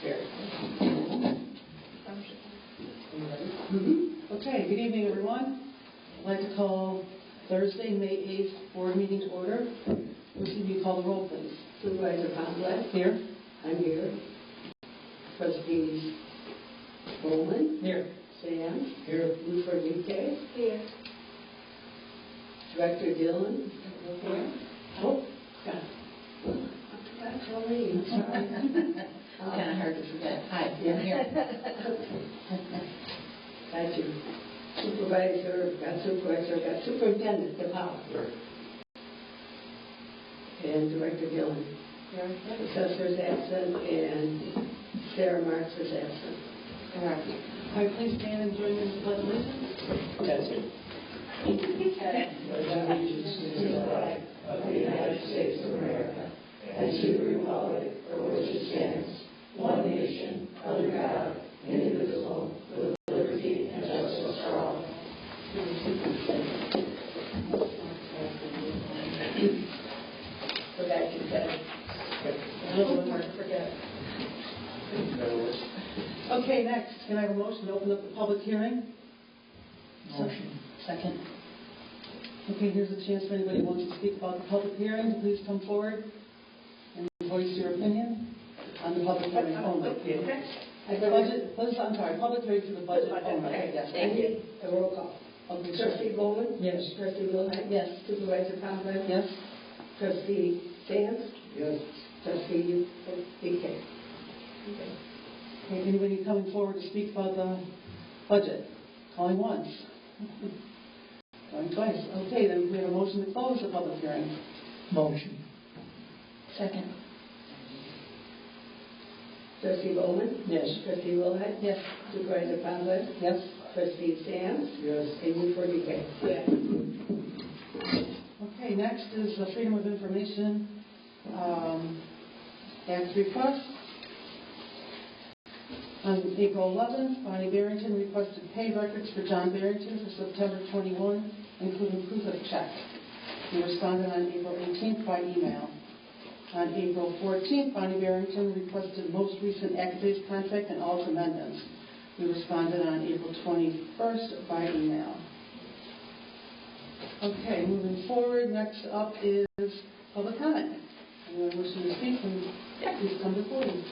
Carried. Okay, good evening, everyone. I'd like to call Thursday, May 8th board meeting to order. Lucy, will you call the roll, please? Supervisor Conley. Here. I'm here. Trustees Bowman. Here. Sam. Here. Lufer Duque. Here. Director Dillon. Here. Oh, God. That's all me. Kind of hard to forget. Hi, Yeah. I'm here. Got you. Got Superintendent DePaul. And Director Dillon. Assessor is absent, and Sarah Marks is absent. Correct. All right, please stand and join me in the pledge of allegiance. That's it. Allegiance to the flag of the United States of America and to the republic for which it stands, one nation, under God, indivisible, with liberty and justice for all. Go back to that. A little bit hard to forget. Okay, next, can I have a motion to open up the public hearing? Motion. Second. Okay, here's a chance for anybody who wants to speak about the public hearing to please come forward and voice your opinion on the public hearing only. I'm sorry, public hearing to the budget only. Yes, Thank you. A roll call. Okay, Trustee Bowman? Yes. Trustee Wilhite? Yes. Supervisor Conley? Yes. Trustee Sands? Yes. Trustee DK? Okay, anybody coming forward to speak about the budget? Calling once. Going twice. Okay, then we have a motion to close the public hearing. Motion. Second. Trustee Bowman? Yes. Trustee Wilhite? Yes. Supervisor Conley? Yes. Trustee Sands? Yes. And you for DK? Yes. Okay, next is the Freedom of Information Act request. On April 11th, Bonnie Barrington requested pay records for John Barrington for September 21, including proof of check. We responded on April 18th by email. On April 14th, Bonnie Barrington requested most recent Act-based contract and all amendments. We responded on April 21st by email. Okay, moving forward, next up is public comment. Anyone wishing to speak, please come to the podium.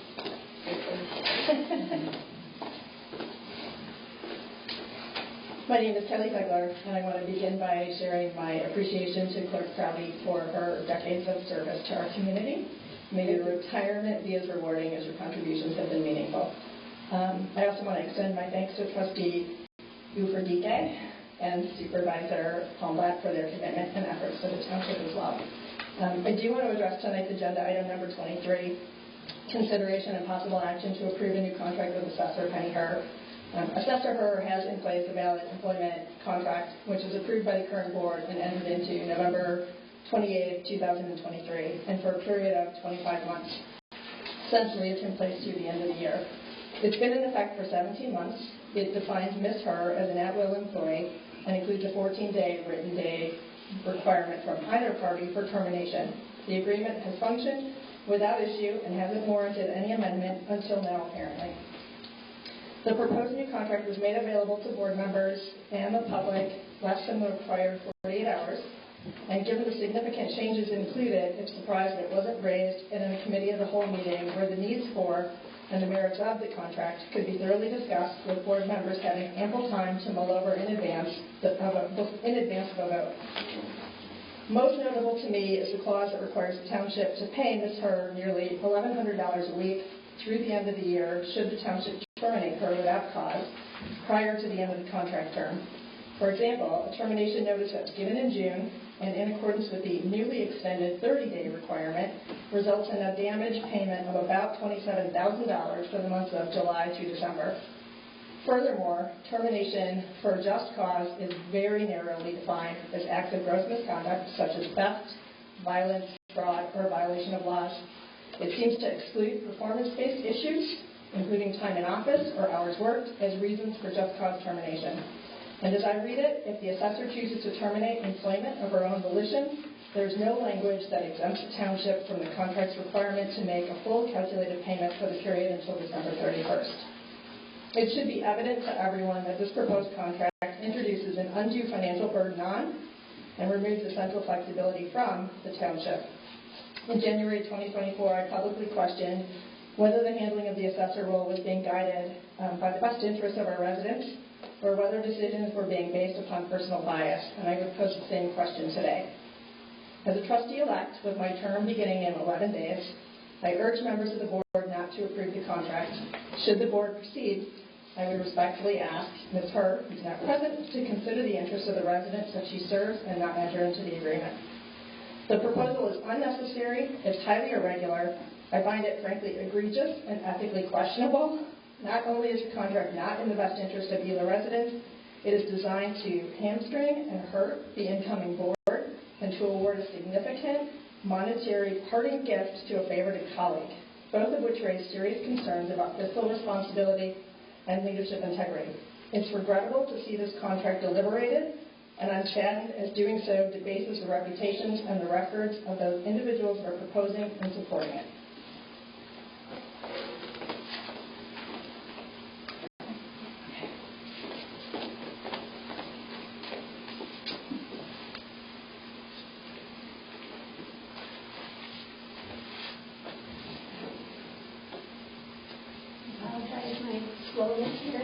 My name is Kelly Begler, and I want to begin by sharing my appreciation to Clerk Crowley for her decades of service to our community. May your retirement be as rewarding as your contributions have been meaningful. I also want to extend my thanks to Trustee Lufer Duque and Supervisor Palmblatt for their commitment and efforts to the township as well. I do want to address tonight's agenda item number 23, consideration and possible action to approve a new contract with Assessor Penny Herr. Assessor Herr has in place a valid employment contract, which was approved by the current board and entered into November 28, 2023, and for a period of 25 months. Essentially, it's in place through the end of the year. It's been in effect for 17 months. It defines Ms. Herr as an at-will employee and includes a 14-day written day requirement from either party for termination. The agreement has functioned without issue and hasn't warranted any amendment until now, apparently. The proposed new contract was made available to board members and the public less than the required 48 hours. And given the significant changes included, it's surprised that it wasn't raised in a committee of the whole meeting where the needs for and the merits of the contract could be thoroughly discussed, with board members having ample time to mull over in advance of a vote. Most notable to me is the clause that requires the township to pay Ms. Herr nearly $1,100 a week through the end of the year should the township terminate her without cause prior to the end of the contract term. For example, a termination notice that was given in June and in accordance with the newly extended 30-day requirement results in a damage payment of about $27,000 for the months of July to December. Furthermore, termination for a just cause is very narrowly defined as acts of gross misconduct such as theft, violence, fraud, or violation of laws. It seems to exclude performance-based issues, including time in office or hours worked, as reasons for just cause termination. And as I read it, if the assessor chooses to terminate employment of her own volition, There's no language that exempts the township from the contract's requirement to make a full calculated payment for the period until December 31st. It should be evident to everyone that this proposed contract introduces an undue financial burden on and removes essential flexibility from the township. In January 2024, I publicly questioned whether the handling of the assessor role was being guided by the best interests of our residents or whether decisions were being based upon personal bias, and I would pose the same question today. As a trustee-elect, with my term beginning in 11 days, I urge members of the board not to approve the contract. Should the board proceed, I would respectfully ask Ms. Hurd, who's not present, to consider the interests of the residents that she serves and not enter into the agreement. The proposal is unnecessary, it's highly irregular. I find it frankly egregious and ethically questionable. Not only is the contract not in the best interest of Ela residents, it is designed to hamstring and hurt the incoming board and to award a significant monetary parting gift to a favored colleague, both of which raise serious concerns about fiscal responsibility and leadership integrity. It's regrettable to see this contract deliberated, and I'm saddened as doing so debases the reputations and the records of those individuals who are proposing and supporting it. Apologize my slowness here.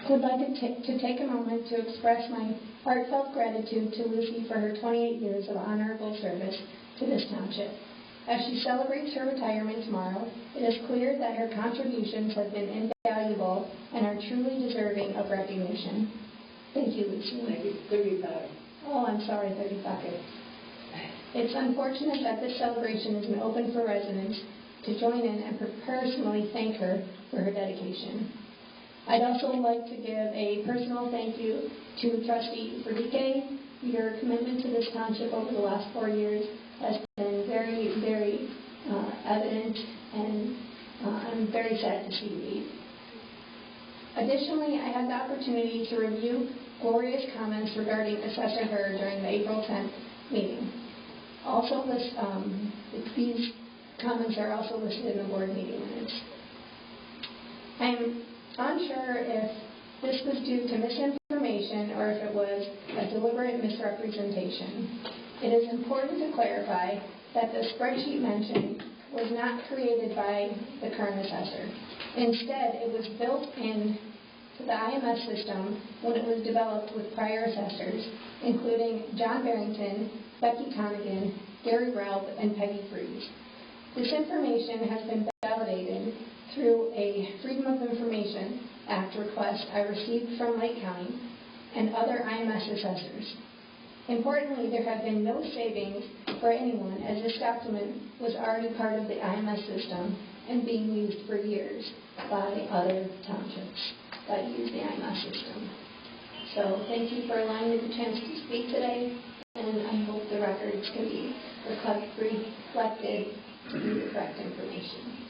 I would like to take a moment to express my heartfelt gratitude to Lucy for her 28 years of honorable service to this township. As she celebrates her retirement tomorrow, it is clear that her contributions have been invaluable and are truly deserving of recognition. Thank you, Lucy. Thank you. 35. Oh, I'm sorry, 35. It's unfortunate that this celebration isn't open for residents to join in and personally thank her for her dedication. I'd also like to give a personal thank you to Trustee Ferdike. Your commitment to this township over the last 4 years has been very, very evident, and I'm very sad to see you leave. Additionally, I had the opportunity to review Gloria's comments regarding Assessor Hurd during the April 10th meeting. Also, these comments are also listed in the board meeting minutes. I am unsure if this was due to misinformation or if it was a deliberate misrepresentation. It is important to clarify that the spreadsheet mentioned was not created by the current assessor. Instead, it was built into the IMS system when it was developed with prior assessors, including John Barrington, Becky Connigan, Gary Raub, and Peggy Freeze. This information has been validated through a Freedom of Information Act request I received from Lake County and other IMS assessors. Importantly, there have been no savings for anyone, as this document was already part of the IMS system and being used for years by other townships that use the IMS system. So thank you for allowing me the chance to speak today, and I hope the records can be reflected to be the correct information.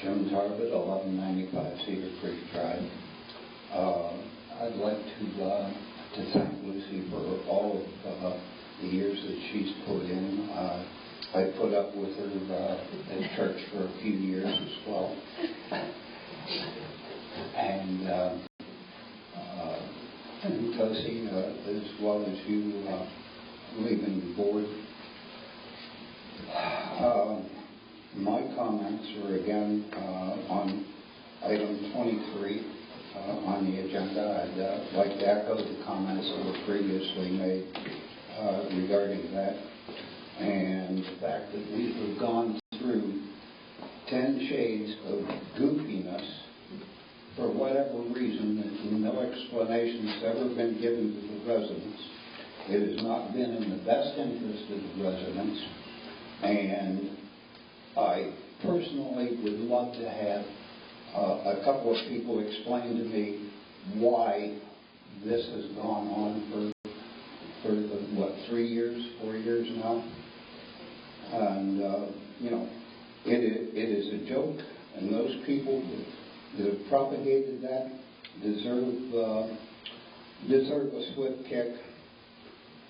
Jones Harbit, 1195 Cedar Creek Drive. I'd like to thank Lucy for all of the years that she's put in. I put up with her at church for a few years as well. And Tosi, as well as you leaving the board. My comments are again on item 23 on the agenda. I'd like to echo the comments that were previously made regarding that, and the fact that we have gone through 10 shades of goofiness for whatever reason, and no explanation's ever been given to the residents. It has not been in the best interest of the residents, and I personally would love to have a couple of people explain to me why this has gone on for 3 years, 4 years now. And, it is a joke, and those people that have propagated that deserve a swift kick.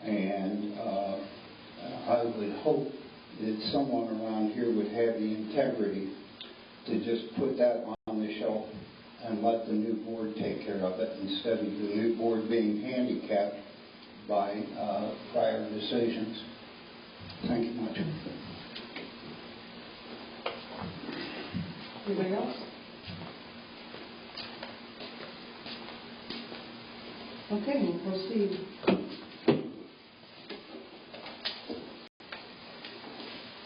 And I would hope that someone around here would have the integrity to just put that on the shelf and let the new board take care of it, instead of the new board being handicapped by prior decisions. Thank you much. Anybody else? Okay, we'll proceed.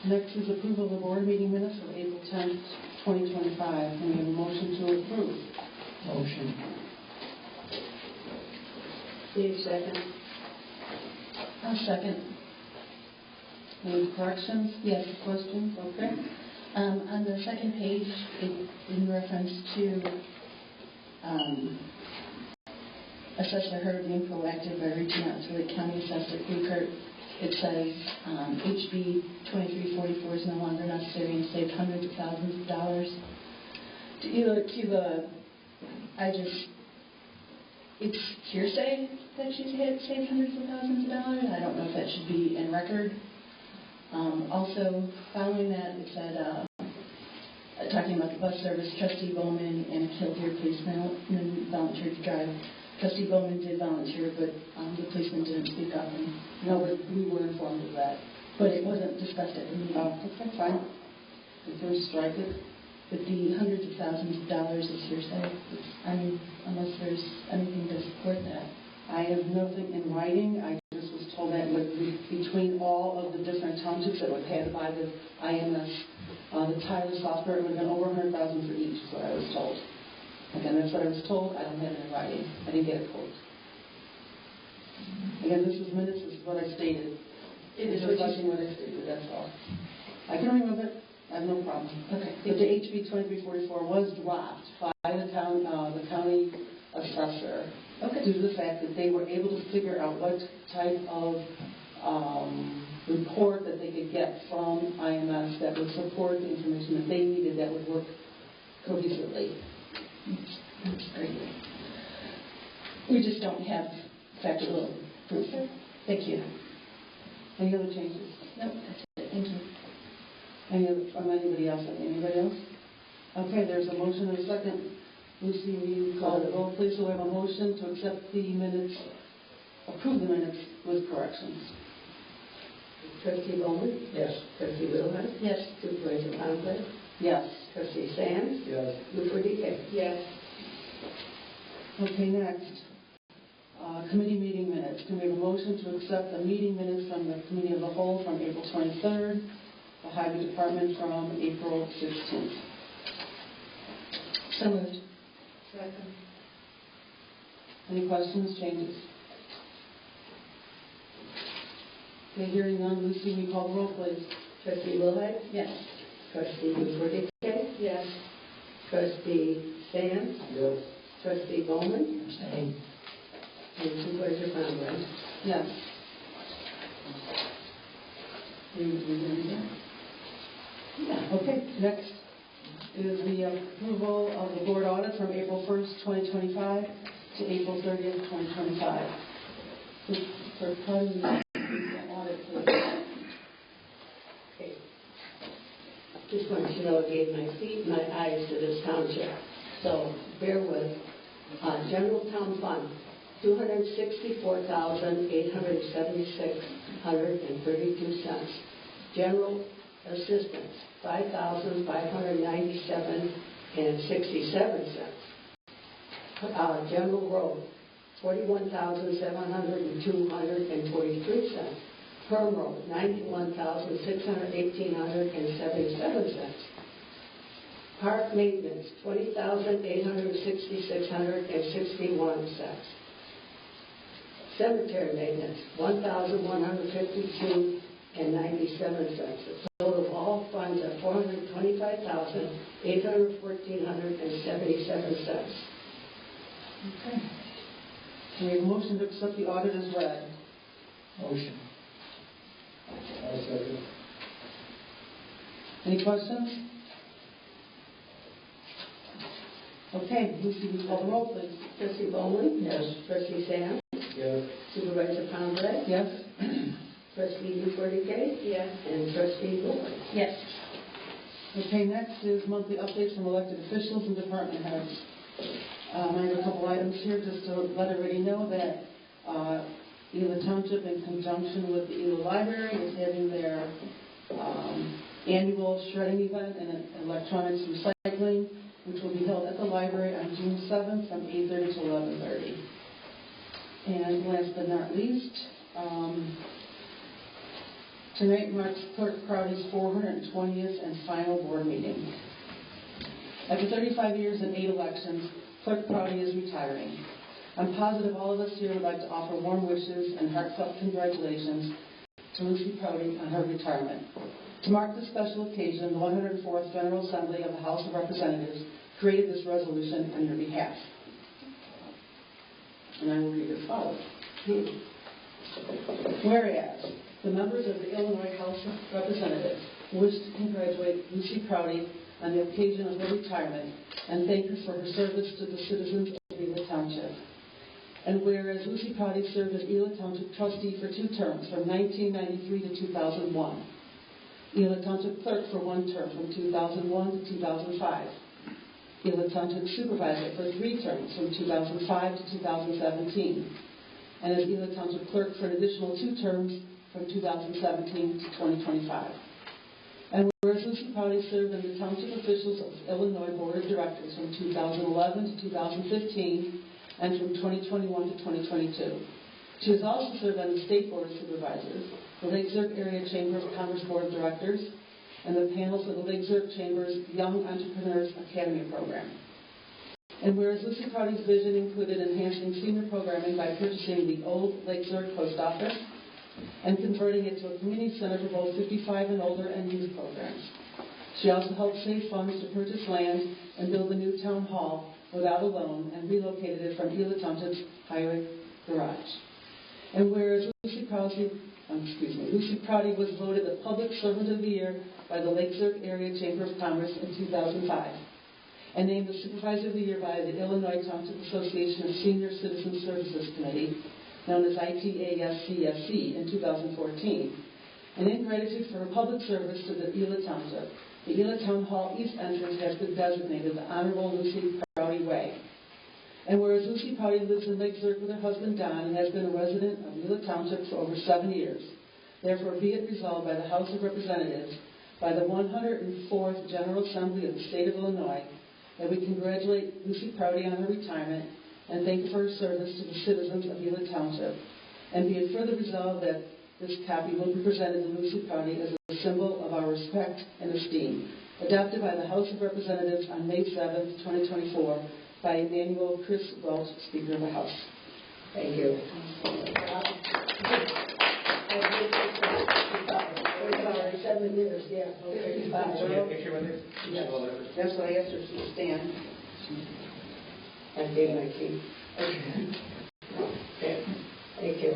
Next is approval of the board meeting minutes of April 10th, 2025. And we have a motion to approve. Motion. Steve, second. I'll second. Any corrections? Yes. Questions? Okay. On the second page, in reference to Assessor Heard being proactive by reaching out to the county assessor, Creekert, it says HB 2344 is no longer necessary and saved hundreds of thousands of dollars. It's hearsay that she's saved hundreds of thousands of dollars. I don't know if that should be in record. Also, following that, it said, talking about the bus service, Trustee Bowman and a Killdeer policeman volunteered to drive. Trustee Bowman did volunteer, but the policeman didn't speak up. No, but we were informed of that. But it wasn't discussed at the meeting. Okay, fine. We can strike it. But the hundreds of thousands of dollars is hearsay. Unless there's anything to support that. I have nothing in writing. I just was told that between all of the different townships that were passed by the IMS, the Tyler software, it would have been over $100,000 for each, is what I was told. Again, that's what I was told. I don't have it in writing. I didn't get a quote. Again, this is minutes. This is what I stated. It is reflecting what I stated. That's all. I can remove it. I have no problem. Okay. But the HB 2344 was dropped by the county assessor. Okay. Due to the fact that they were able to figure out what type of report that they could get from IMS that would support the information that they needed that would work cohesively. That's great. We just don't have factual proof. Thank you. Any other changes? No, that's it. Thank you. Any other from anybody else? Anybody else? Okay, there's a motion and a second. Lucy, will you call the roll, please? So we have a motion to accept the minutes, approve the minutes with corrections. Trustee Bowman? Yes. Trustee Wilhite? Yes. Supervisor Conklin? Yes. Trustee Sands? Yes. Lufer DK? Yes. Okay, next. Committee meeting minutes. Can we have a motion to accept the meeting minutes from the Committee of the Whole from April 23rd, the Highway Department from April 16th? So moved. Second. Any questions, changes? Okay, hearing none. Lucy, will you call the roll, please? Trustee Wilhite? Yes. Trustee Lufer DK? Yes. Trustee Sands? Yes. Trustee Bowman? Abstain. And Supervisor Conklin? Yes. Yeah. Okay, next is the approval of the board audit from April 1st, 2025 to April 30th, 2025. For part of the audit, please. Okay. Just wanted to know, I gave my feet and my eyes to this township. So bear with. General town fund, $264,876.32. General assistance, $5,597.67. General road, $41,702.43. Perm Road, $91,618.77. Park maintenance, $20,866.61. Cemetery maintenance, $1,152.97. The total of all funds are $425,814.77. Okay. Can we have a motion to accept the audit as read? Motion. I'll second. Any questions? Okay, Lucy, will you call the roll, please? Trustee Bowman? Yes. Trustee Sam? Yes. Supervisor Pombray? Yes. Trustee Duforte? Yes. And Trustee Wilson? Yes. Okay, next is monthly updates from elected officials and department heads. I have a couple items here just to let everybody know that Ela Township, in conjunction with the Ela Library, is having their annual shredding event and electronics recycling, which will be held at the library on June 7th from 8:30 to 11:30. And last but not least, tonight marks Clerk Crowdy's 420th and final board meeting. After 35 years and 8 elections, Clerk Crowdy is retiring. I'm positive all of us here would like to offer warm wishes and heartfelt congratulations to Lucy Crowdy on her retirement. To mark this special occasion, the 104th General Assembly of the House of Representatives created this resolution on your behalf. And I will read as follows. Whereas the members of the Illinois House of Representatives wish to congratulate Lucy Crowdy on the occasion of her retirement and thank her for her service to the citizens of Ela Township. And whereas Lucy Crowdy served as Ela Township trustee for 2 terms from 1993 to 2001, Ela Township clerk for 1 term from 2001 to 2005, Ela Township supervisor for 3 terms from 2005 to 2017, and as Ela Township clerk for an additional 2 terms from 2017 to 2025. And whereas Lucy Crowdy served on the Township Officials of Illinois Board of Directors from 2011 to 2015 and from 2021 to 2022. She has also served on the State Board of Supervisors, the Lake Zurich Area Chamber of Commerce Board of Directors, and the panel for the Lake Zurich Chamber's Young Entrepreneurs Academy program. And whereas Lucy Crowdy's vision included enhancing senior programming by purchasing the old Lake Zurich Post Office and converting it to a community center for both 55 and older and youth programs. She also helped save funds to purchase land and build a new town hall without a loan and relocated it from Ela Township's highway garage. And whereas Lucy Crowdy was voted the Public Servant of the Year by the Lake Zurich Area Chamber of Commerce in 2005, and named the Supervisor of the Year by the Illinois Township Association of Senior Citizen Services Committee, known as ITASCSC, in 2014. And in gratitude for her public service to the Ela Township, the Ela Town Hall East entrance has been designated the Honorable Lucy Crowdy Way. And whereas Lucy Crowdy lives in Lake Zurich with her husband Don and has been a resident of Ela Township for over 7 years, therefore be it resolved by the House of Representatives, by the 104th General Assembly of the State of Illinois, that we congratulate Lucy Crowdy on her retirement and thank her for her service to the citizens of Ela Township. And be it further resolved that this copy will be presented to Lucy Crowdy as a symbol of our respect and esteem, adopted by the House of Representatives on May 7, 2024, by Emmanuel Chris Welch, Speaker of the House. Thank you. 7 years, yeah. 55. Yes. That's what I asked her to stand. I gave my key. Okay. Thank you.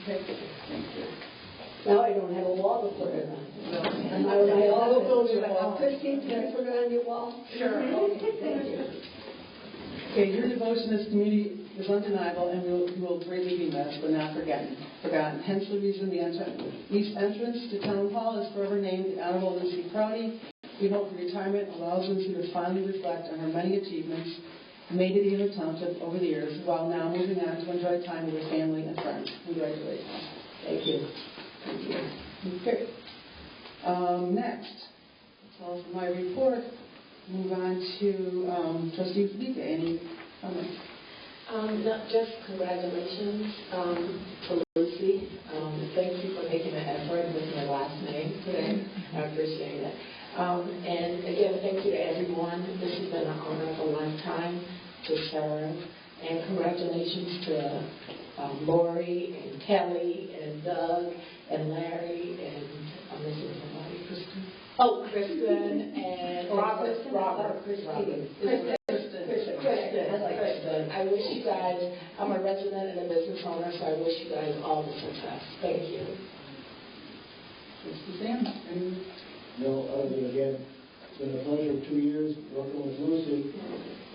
Okay. Now I don't have a wall to put it on. And I all the buildings wall. Christine, can I put it on your wall? Sure. Okay, thank you. Okay, your devotion to this community is undeniable and will greatly be missed, but not forgotten. Hence the reason the east entrance to Town Hall is forever named the Honorable Lucy Crowdy. We hope her retirement allows Lucy to fondly reflect on her many achievements made at Ela Township over the years, while now moving on to enjoy time with her family and friends. Congratulations. Thank you. Okay. Next, that's all for my report. Move on to Trustee Felipe. Any comments? Not just congratulations to Lucy Lucy. Thank you for making the effort with my last name today. I appreciate it. And again, thank you to everyone. This has been an honor of a lifetime to serve. And congratulations to Lori and Kelly and Doug and Larry and I'm missing somebody, Kristen. Oh, Kristen and Robert. Kristen. I like Kristen. I wish you guys, I'm a resident and a business owner, so I wish you guys all the success. Thank you. Mr. Sam? No, other than again, it's been a pleasure 2 years working with Lucy.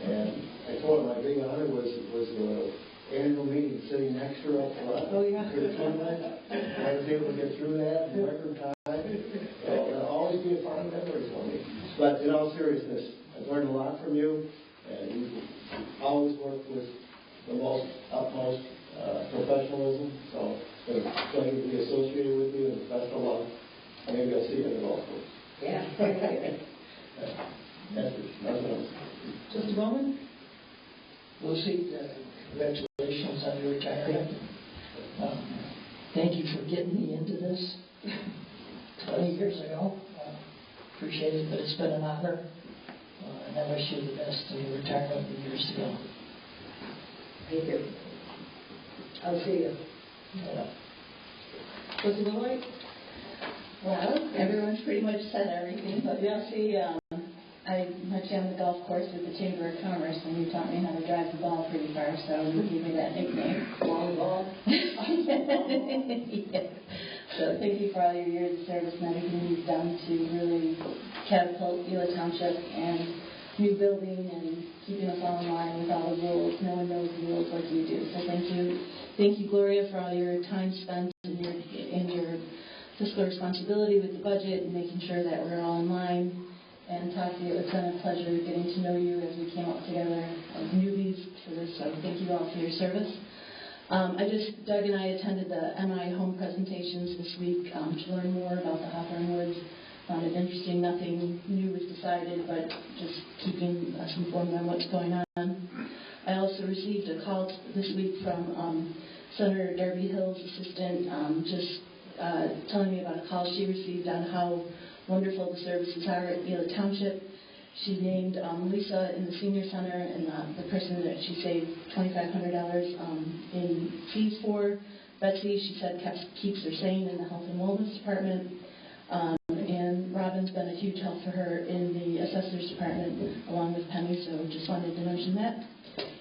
And I told her my big honor was the annual meeting sitting next to her up front. Oh, yeah. I was able to get through that in record time. So it'll always be a fond memory for me. But in all seriousness, I've learned a lot from you. And you always work with the utmost professionalism. So it's been a pleasure to be associated with you, and best of luck. Maybe I'll see you at the golf course. Yeah. That's it. Nothing else. Just a moment. Lucy, congratulations on your retirement. Thank you for getting me into this 20 years ago. Appreciate it, but it's been an honor. And I wish you the best in your retirement in years to go. Thank you. I'll see you. Yeah. Mr. Lloyd? Well, everyone's pretty much said everything, but see, I met you on the golf course with the Chamber of Commerce, and you taught me how to drive the ball pretty far, so you gave me that nickname. Long ball. Yeah. So thank you for all your years of service and everything you've done to really catapult Ela Township and new building and keeping us all in line with all the rules. No one knows the rules like you do. So thank you. Thank you, Gloria, for all your time spent in your fiscal responsibility with the budget and making sure that we're all in line. And Tati, it's been a pleasure getting to know you as we came up together as newbies for this. So thank you all for your service. Doug and I attended the MI home presentations this week to learn more about the Hawthorne Woods. Found it interesting. Nothing new was decided, but just keeping us informed on what's going on. I also received a call this week from Senator Darby Hill's assistant, telling me about a call she received on how wonderful the services are at Ela Township. She named Lisa in the senior center and the person that she saved $2,500 in fees for. Betsy, she said, keeps her sane in the health and wellness department. And Robin's been a huge help for her in the assessor's department along with Penny, so just wanted to mention that.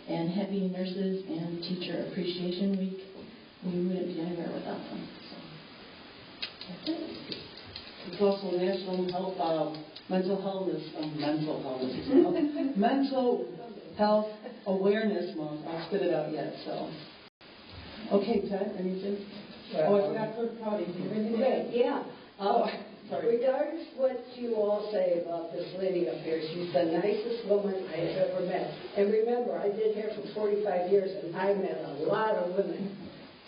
And happy Nurses and Teacher Appreciation Week. We wouldn't be anywhere without them. So that's it. It's also National Mental Health Awareness Month. I'll spit it out yet. So, okay, Ted, anything? I forgot Clerk Prouty. Yeah. Regardless what you all say about this lady up here, she's the nicest woman I have ever met. And remember, I did hair for 45 years, and I met a lot of women.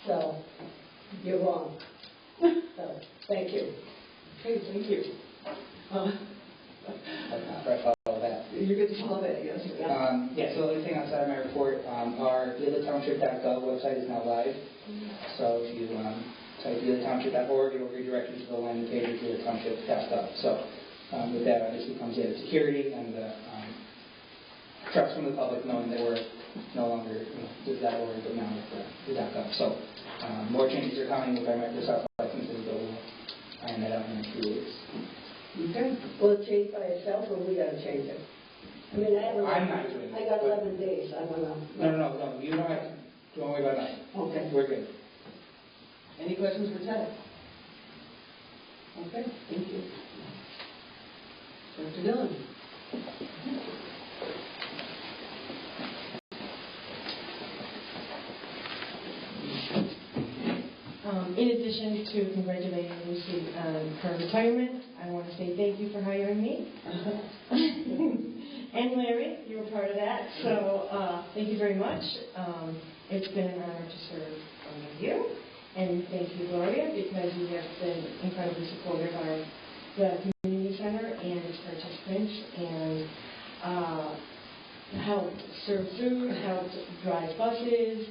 So, you're wrong. So, thank you. Okay, thank you. Follow that. You get to follow that, yes. So the only thing outside of my report, our elatownship.gov website is now live. So if you type elatownship.org, it will redirect you to the landing page of elatownship.gov. So with that, obviously comes in security and trust from the public knowing that we're no longer with .org, but now with the .gov. So more changes are coming with our Microsoft licenses, but we'll iron that out in a few weeks. Okay. Will it change by itself, or we got to change it? I mean, I'm not doing it. I got 11 days. I want to. No. You don't have to. Don't worry about that. Okay. We're good. Any questions for Ted? Okay, thank you. Dr. Dillon. In addition to congratulating Lucy on her retirement, I want to say thank you for hiring me. And Larry, you were part of that, so thank you very much. It's been an honor to serve under you. And thank you, Gloria, because you have been incredibly supportive of the community center and its participants, and helped serve food, helped drive buses,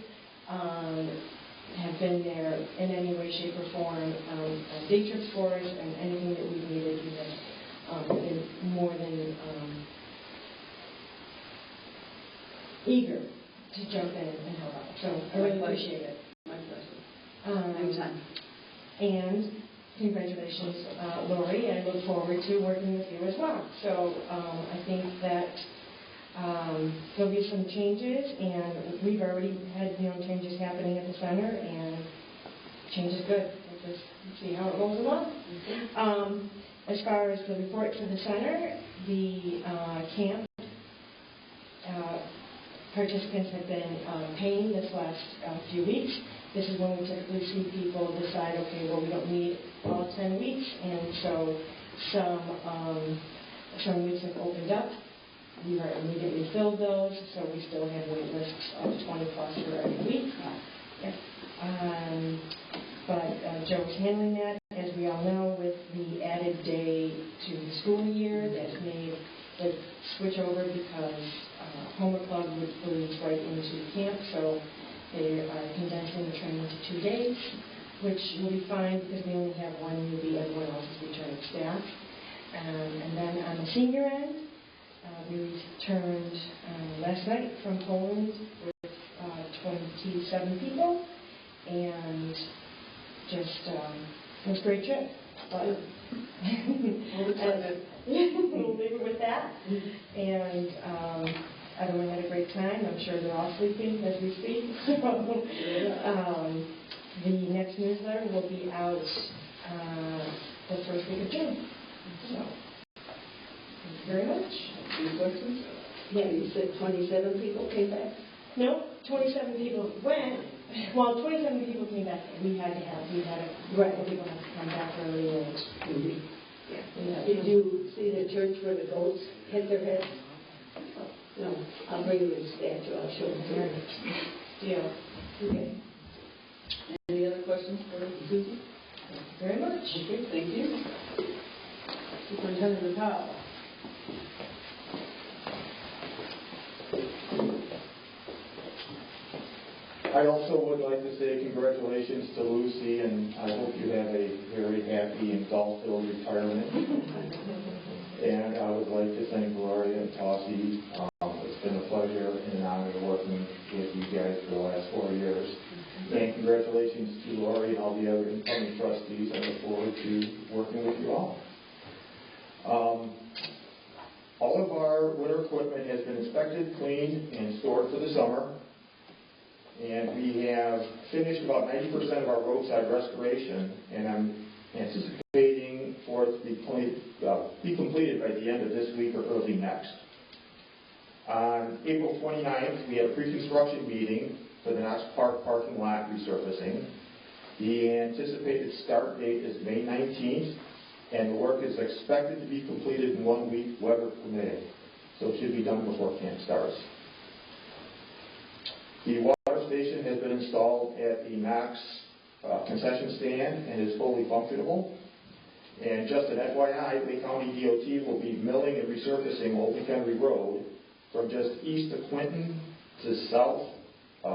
have been there in any way, shape, or form, on day trips for us, and anything that we've needed. You have been more than eager to jump in and help out. So I really appreciate it. My pleasure. Anytime. And congratulations, Lori. I look forward to working with you as well. So I think that there'll be some changes, and we've already had changes happening at the center, and change is good. We'll just see how it rolls along. As far as the report to the center, the camp participants have been paying this last few weeks. This is when we typically see people decide, okay, well, we don't need all 10 weeks, and so some weeks have opened up. We are immediately filled those, so we still have wait lists of 20 plus for every week. But Joe's handling that, as we all know, with the added day to the school year. That's made the switch over because Homer Club bleeds right into camp, so they are condensing the training to 2 days, which will be fine because we only have one newbie, everyone else is returning staff. And then on the senior end, we returned last night from Poland with 27 people, and just it was a great trip. But we'll leave it with that. And everyone had a great time. I'm sure they're all sleeping as we speak. The next newsletter will be out the first week of June. So, thank you very much. Any questions? Yeah, you said 27 people came back? No, 27 people went. Well, 27 people came back. We had a couple people have to come back early. And, yeah. Did you see the church where the goats hit their heads? No, I'll bring you a statue. I'll show you. Yeah. Okay. Any other questions for Susie? Thank you very much. Okay, thank you. Superintendent Powell. I also would like to say congratulations to Lucy, and I hope you have a very happy and golf-filled retirement. And I would like to thank Gloria and Tossie. It's been a pleasure and an honor working with you guys for the last 4 years. And congratulations to Lori and all the other incoming trustees. I look forward to working with you all. All of our winter equipment has been inspected, cleaned, and stored for the summer. And we have finished about 90% of our roadside restoration, and I'm anticipating for it to be completed by the end of this week or early next. On April 29th, we had a pre-construction meeting for the Knox Park parking lot resurfacing. The anticipated start date is May 19th, and the work is expected to be completed in 1 week, weather permitting. So it should be done before camp starts. The water station has been installed at the Knox concession stand and is fully functional. And just an FYI, Lake County DOT will be milling and resurfacing Old McHenry Road from just east of Quinton to south,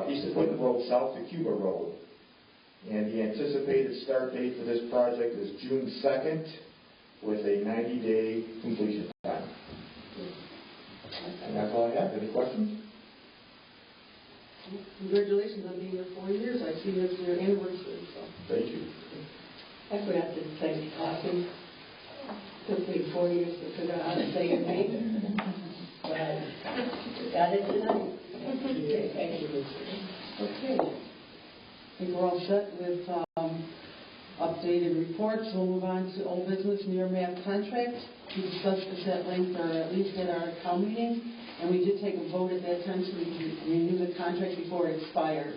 east of Quinton Road south to Cuba Road. And the anticipated start date for this project is June 2nd with a 90-day completion time. And that's all I have. Any questions? Congratulations on being here 4 years. I see this your anniversary. So. Thank you. I forgot to thank Austin. Took me 4 years to figure out how to say your name. But I got it tonight. Okay, thank you. Okay. I think we're all set with updated reports. We'll move on to old business near map contract. We discussed this at length, or at least at our COW meeting, and we did take a vote at that time so we could renew the contract before it expired.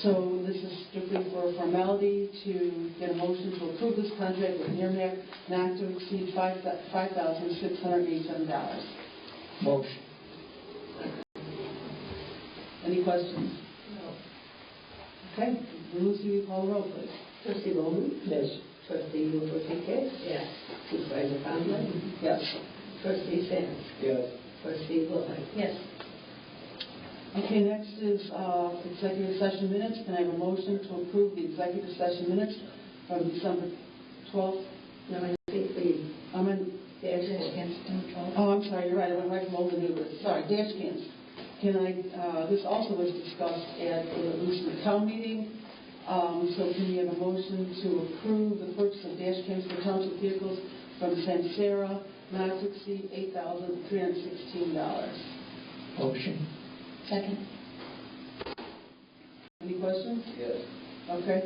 So this is strictly for formality to get a motion to approve this contract with Nearmap not to exceed $5,687. Motion. Any questions? No. Okay. Lucy, will you call the roll, please? Trustee Bowman? Yes. Trustee Rodriguez? Yes. Supervisor Conley? Yes. Trustee Sands? Yes. Trustee Wilhite? Yes. Okay, next is executive session minutes. Can I have a motion to approve the executive session minutes from December 12th? No, I think the dash cans. Oh, I'm sorry, you're right. I went right from old to new. Sorry, dash cans. Can I, this also was discussed at the Lucerne Town meeting. So can we have a motion to approve the purchase of dash cams for township vehicles from Samsara, not to exceed $8,316? Motion. Second. Any questions? Yes. Okay.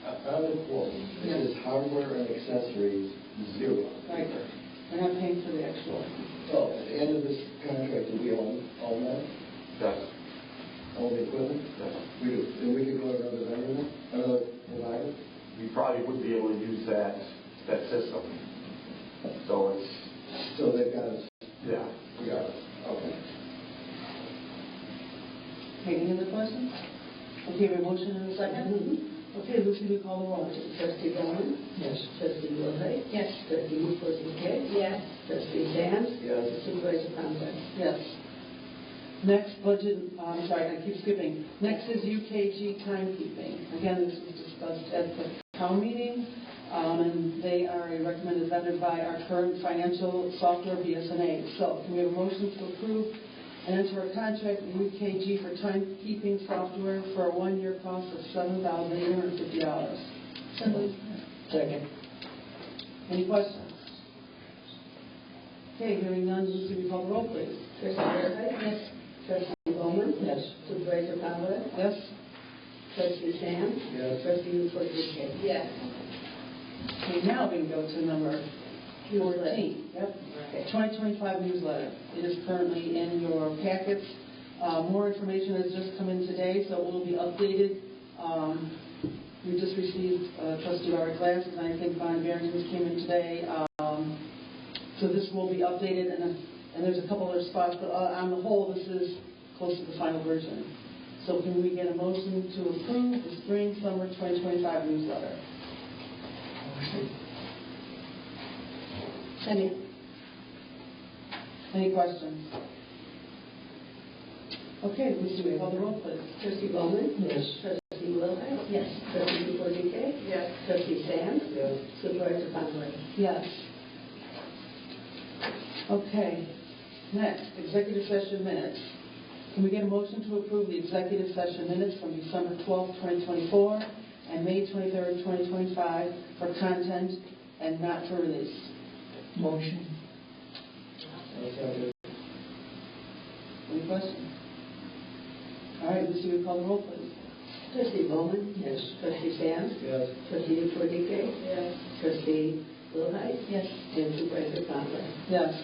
On the quote, this is hardware and accessories, zero. Right. We're not paying for the actual. So at the end of this contract, do we own that? Yes. Own the equipment? Yes. We do. Then we could go to another vendor then? Another provider? We probably wouldn't be able to use that system. So it's, So they've got us. yeah. We got it. Okay. Okay, any other questions? Okay, we have a motion in a second. Okay, Lucy, we call the roll. Trustee Bowman? Yes. Trustee Wilhite? Yes. Trustee Forsythe? Yes. Trustee Sands? Yes. Supervisor Conrad? Yes. Next budget, I'm sorry, I keep skipping. Next is UKG timekeeping. Again, this was discussed at the town meeting, and they are a recommended vendor by our current financial software, BSNA. So can we have a motion to approve and enter a contract with UKG for timekeeping software for a one-year cost of $7,850? So moved. Second. Any questions? Okay, hearing none, Lucy, we call the roll, please. Trustee Wilhite? Yes. Trustee Bowman? Yes. Supervisor Conrad? Yes? Trustee Sands? Yes. Trustee Forsythe? Yes. Okay, now we can go to number 14. Yep. 2025 newsletter. It is currently in your packets. More information has just come in today, so it will be updated. We just received trustee Art glasses, and I think Von Barrington's came in today. So this will be updated, and there's a couple other spots, but on the whole, this is close to the final version. So can we get a motion to approve the spring-summer 2025 newsletter? Second. Any questions? Okay, Lucy, we call the roll, please. Trustee Bowman? Yes. Trustee Wilhite? Yes. Trustee Forsythe? Yes. Trustee Sands? Yes. Supervisor Conrad? Yes. Okay. Next, executive session minutes. Can we get a motion to approve the executive session minutes from December 12th, 2024 and May 23rd, 2025 for content and not for release? Motion. Any questions? All right, Lucy, we call the roll, please. Trustee Bowman? Yes. Trustee Sands? Yes. Trustee Forsythe? Yes. Trustee Wilhite? Yes. And Supervisor Conrad? Yes.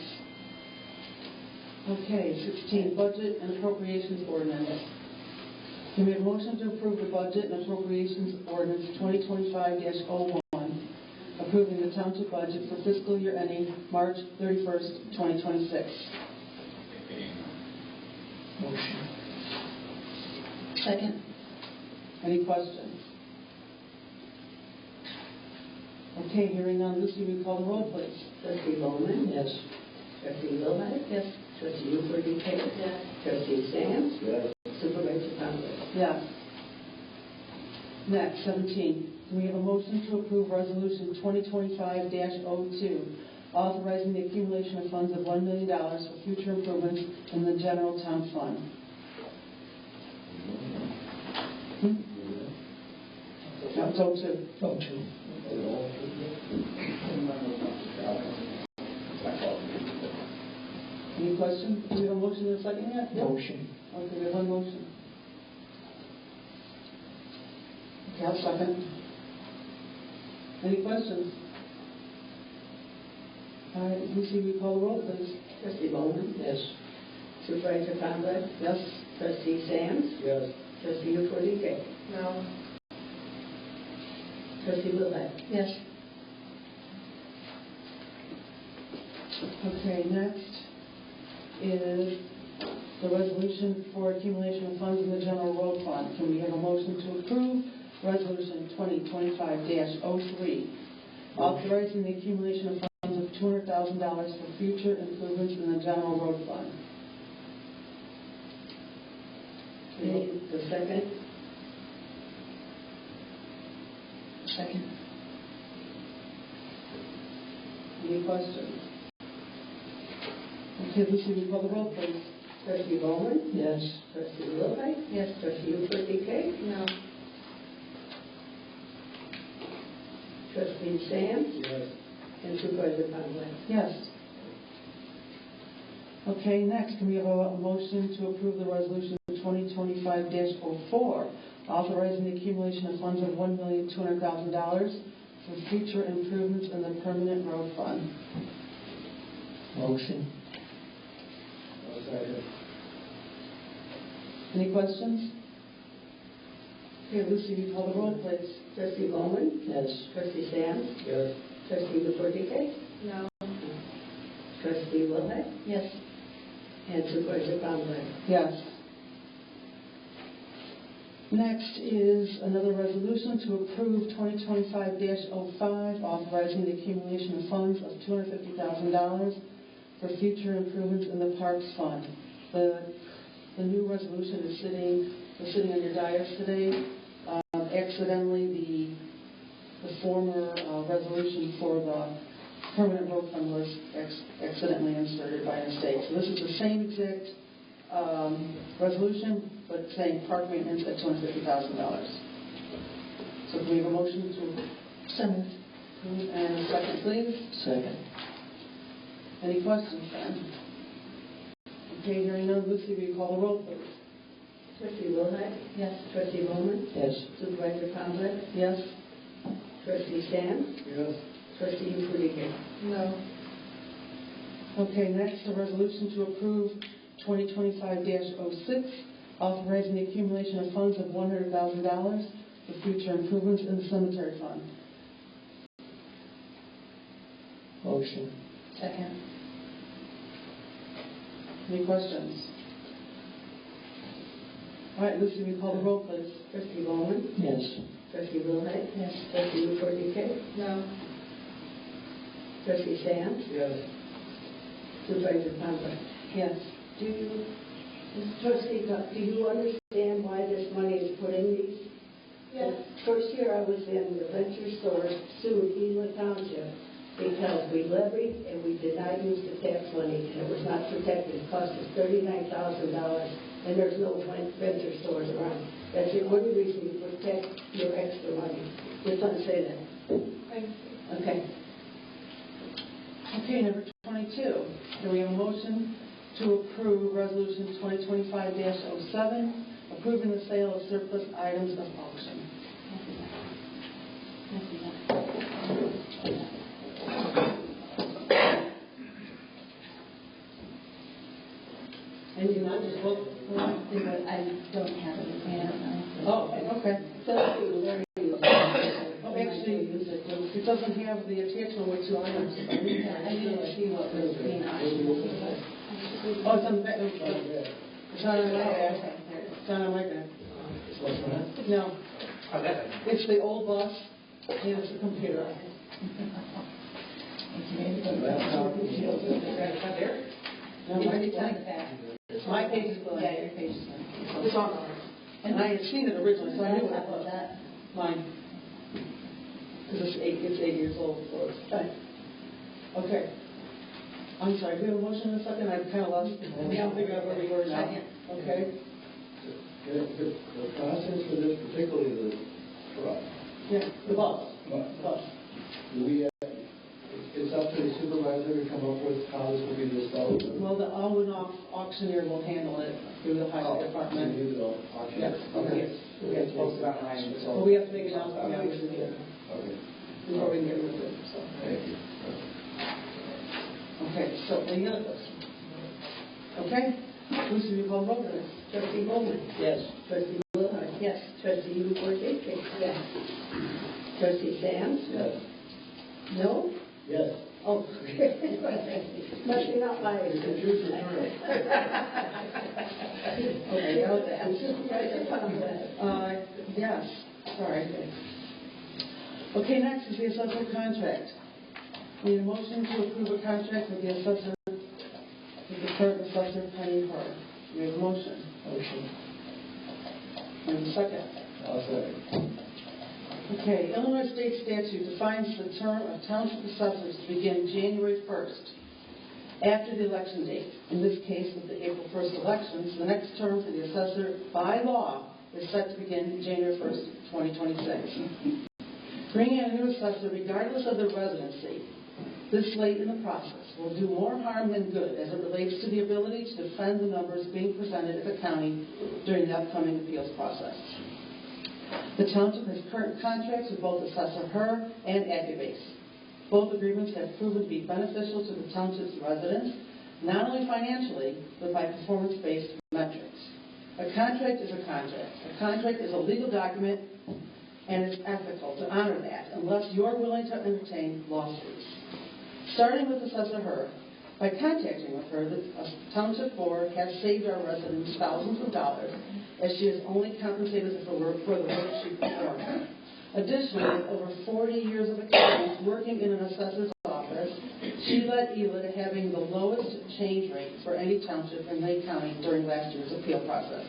Okay, 16, budget and appropriations ordinance. Can we have a motion to approve the budget and appropriations ordinance 2025-01, approving the township budget for fiscal year ending March 31st, 2026? Motion. Second. Any questions? Okay, hearing none, Lucy, we call the roll, please. Trustee Bowman? Yes. Trustee Wilhite? Yes. Trustee Forsythe? Yes. Trustee Sands? Yes. Supervisor Conrad? Yes. Next, 17. Can we have a motion to approve Resolution 2025-02, authorizing the accumulation of funds of $1 million for future improvements in the general town fund? No, it's 02. Oh, two. Any questions? Do we have a motion in a second yet? Motion. Okay, we have one motion. Okay, I'll second. Any questions? All right, Lucy, we call the roll, please. Trustee Bowman? Yes. Supervisor Conrad? Yes? Trustee Sands? Yes. Trustee Forsythe? No. Trustee Wilhite? Yes. Okay, next is the resolution for accumulation of funds in the general road fund. Can we have a motion to approve Resolution 2025-03, authorizing the accumulation of funds of $200,000 for future improvements in the general road fund? Need the second? Second. Any questions? Okay, Lucy, will you call the roll, please? Trustee Bowman? Yes. Trustee Wilhite? Yes. Trustee Uford-DK? No. Trustee Sands? Yes. And Supervisor Conway? Yes. Okay, next, can we have a motion to approve the resolution 2025-04, authorizing the accumulation of funds of $1,200,000 for future improvements in the permanent road fund? Motion. I'll second. Any questions? Okay, Lucy, will you call the roll, please? Trustee Bowman? Yes. Trustee Sands? Yes. Trustee Uford-DK? No. Trustee Wilhite? Yes. And Supervisor Conway? Yes. Next is another resolution to approve 2025-05, authorizing the accumulation of funds of $250,000 for future improvements in the Parks Fund. The new resolution is sitting on your dais today. Accidentally, the former resolution for the permanent road fund was accidentally inserted by mistake. So this is the same exact resolution, but saying park maintenance at $250,000. So can we have a motion to Second. approve and a second, please? Second. Any questions, then? Okay, hearing none, Lucy, will you call the roll, please? Trustee Wilhite? Yes. Trustee Bowman? Yes. Supervisor Conway? Yes. Trustee Sands? Yes. Trustee Uford-DK? No. Okay, next, a resolution to approve 2025-06, authorizing the accumulation of funds of $100,000 for future improvements in the cemetery fund. Motion. Second. Any questions? All right, Lucy, will you call the roll, please? Trustee Bowman? Yes. Trustee Wilhite? Yes. Trustee Uford-DK? No. Trustee Sands? Yes. Supervisor Conway? Yes. Trustee, do you understand why this money is put in these? Yes. First year I was in, the venture store sued Ela Township because we levied and we did not use the tax money and it was not protected. It cost us $39,000 and there's no venture stores around. That's the only reason you protect your extra money. Just don't say that. Okay. Okay, number 22. Do we have a motion to approve Resolution 2025-07, approving the sale of surplus items of auction? And you not just look? I don't have it with me. I don't know. Oh, okay. Oh, actually, it doesn't have the attachment with two items. Yeah, I didn't see what was being auctioned. Oh, it's on the back. It's not on my bag. It's not on my bag. No. It's the old bus, and it's a computer. No, my page is blank. Yeah, your page is blank. It's on there. And I had seen it originally, so I knew what it was. Mine. Because it's 8 years old, so it's fine. Okay. I'm sorry, do we have a motion in a second? I've kind of lost it. I'm figuring out where we were now. Okay. The process for this, particularly the truck, Yeah, the bus. Bus. it's up to the supervisor to come up with how this will be disposed of. Well, the on-and-off auctioneer will handle it through the highway department. You do the auction. Yes. Okay. We have to post it online. Well, we have to make it out. We obviously need it Okay. before we can get rid of it. So. Thank you. Okay, so any other questions? Okay. Lucy, will you call the roll, please? Trustee Bowman? Yes. Trustee Wilhite? Yes. Trustee Uford-DK? Yes. Trustee Sands? Yes. No? Yes. Oh, okay. Must be not my... You can choose your turn. Okay, now that. Supervisor Conway? Yes. Sorry. Okay, next is the assessor contract. We need a motion to approve a contract with the assessor, with the current assessor Penny Hart. We have a motion. Motion. And a second. I'll second. Okay, Illinois State Statute defines the term of township assessors to begin January 1st, after the election date. In this case, with the April 1st elections, the next term for the assessor by law is set to begin January 1st, 2026. Bringing in a new assessor, regardless of their residency, this late in the process will do more harm than good as it relates to the ability to defend the numbers being presented at the county during the upcoming appeals process. The township has current contracts with both Assessor Her and AccuBase. Both agreements have proven to be beneficial to the township's residents, not only financially, but by performance-based metrics. A contract is a contract. A contract is a legal document, and it's ethical to honor that unless you're willing to entertain lawsuits. Starting with Assessor Her, by contacting with her, the Township Board has saved our residents thousands of dollars, as she has only compensated us for the work she performed. Additionally, with over 40 years of experience working in an assessor's office, she led Ela to having the lowest change rate for any township in Lake County during last year's appeal process.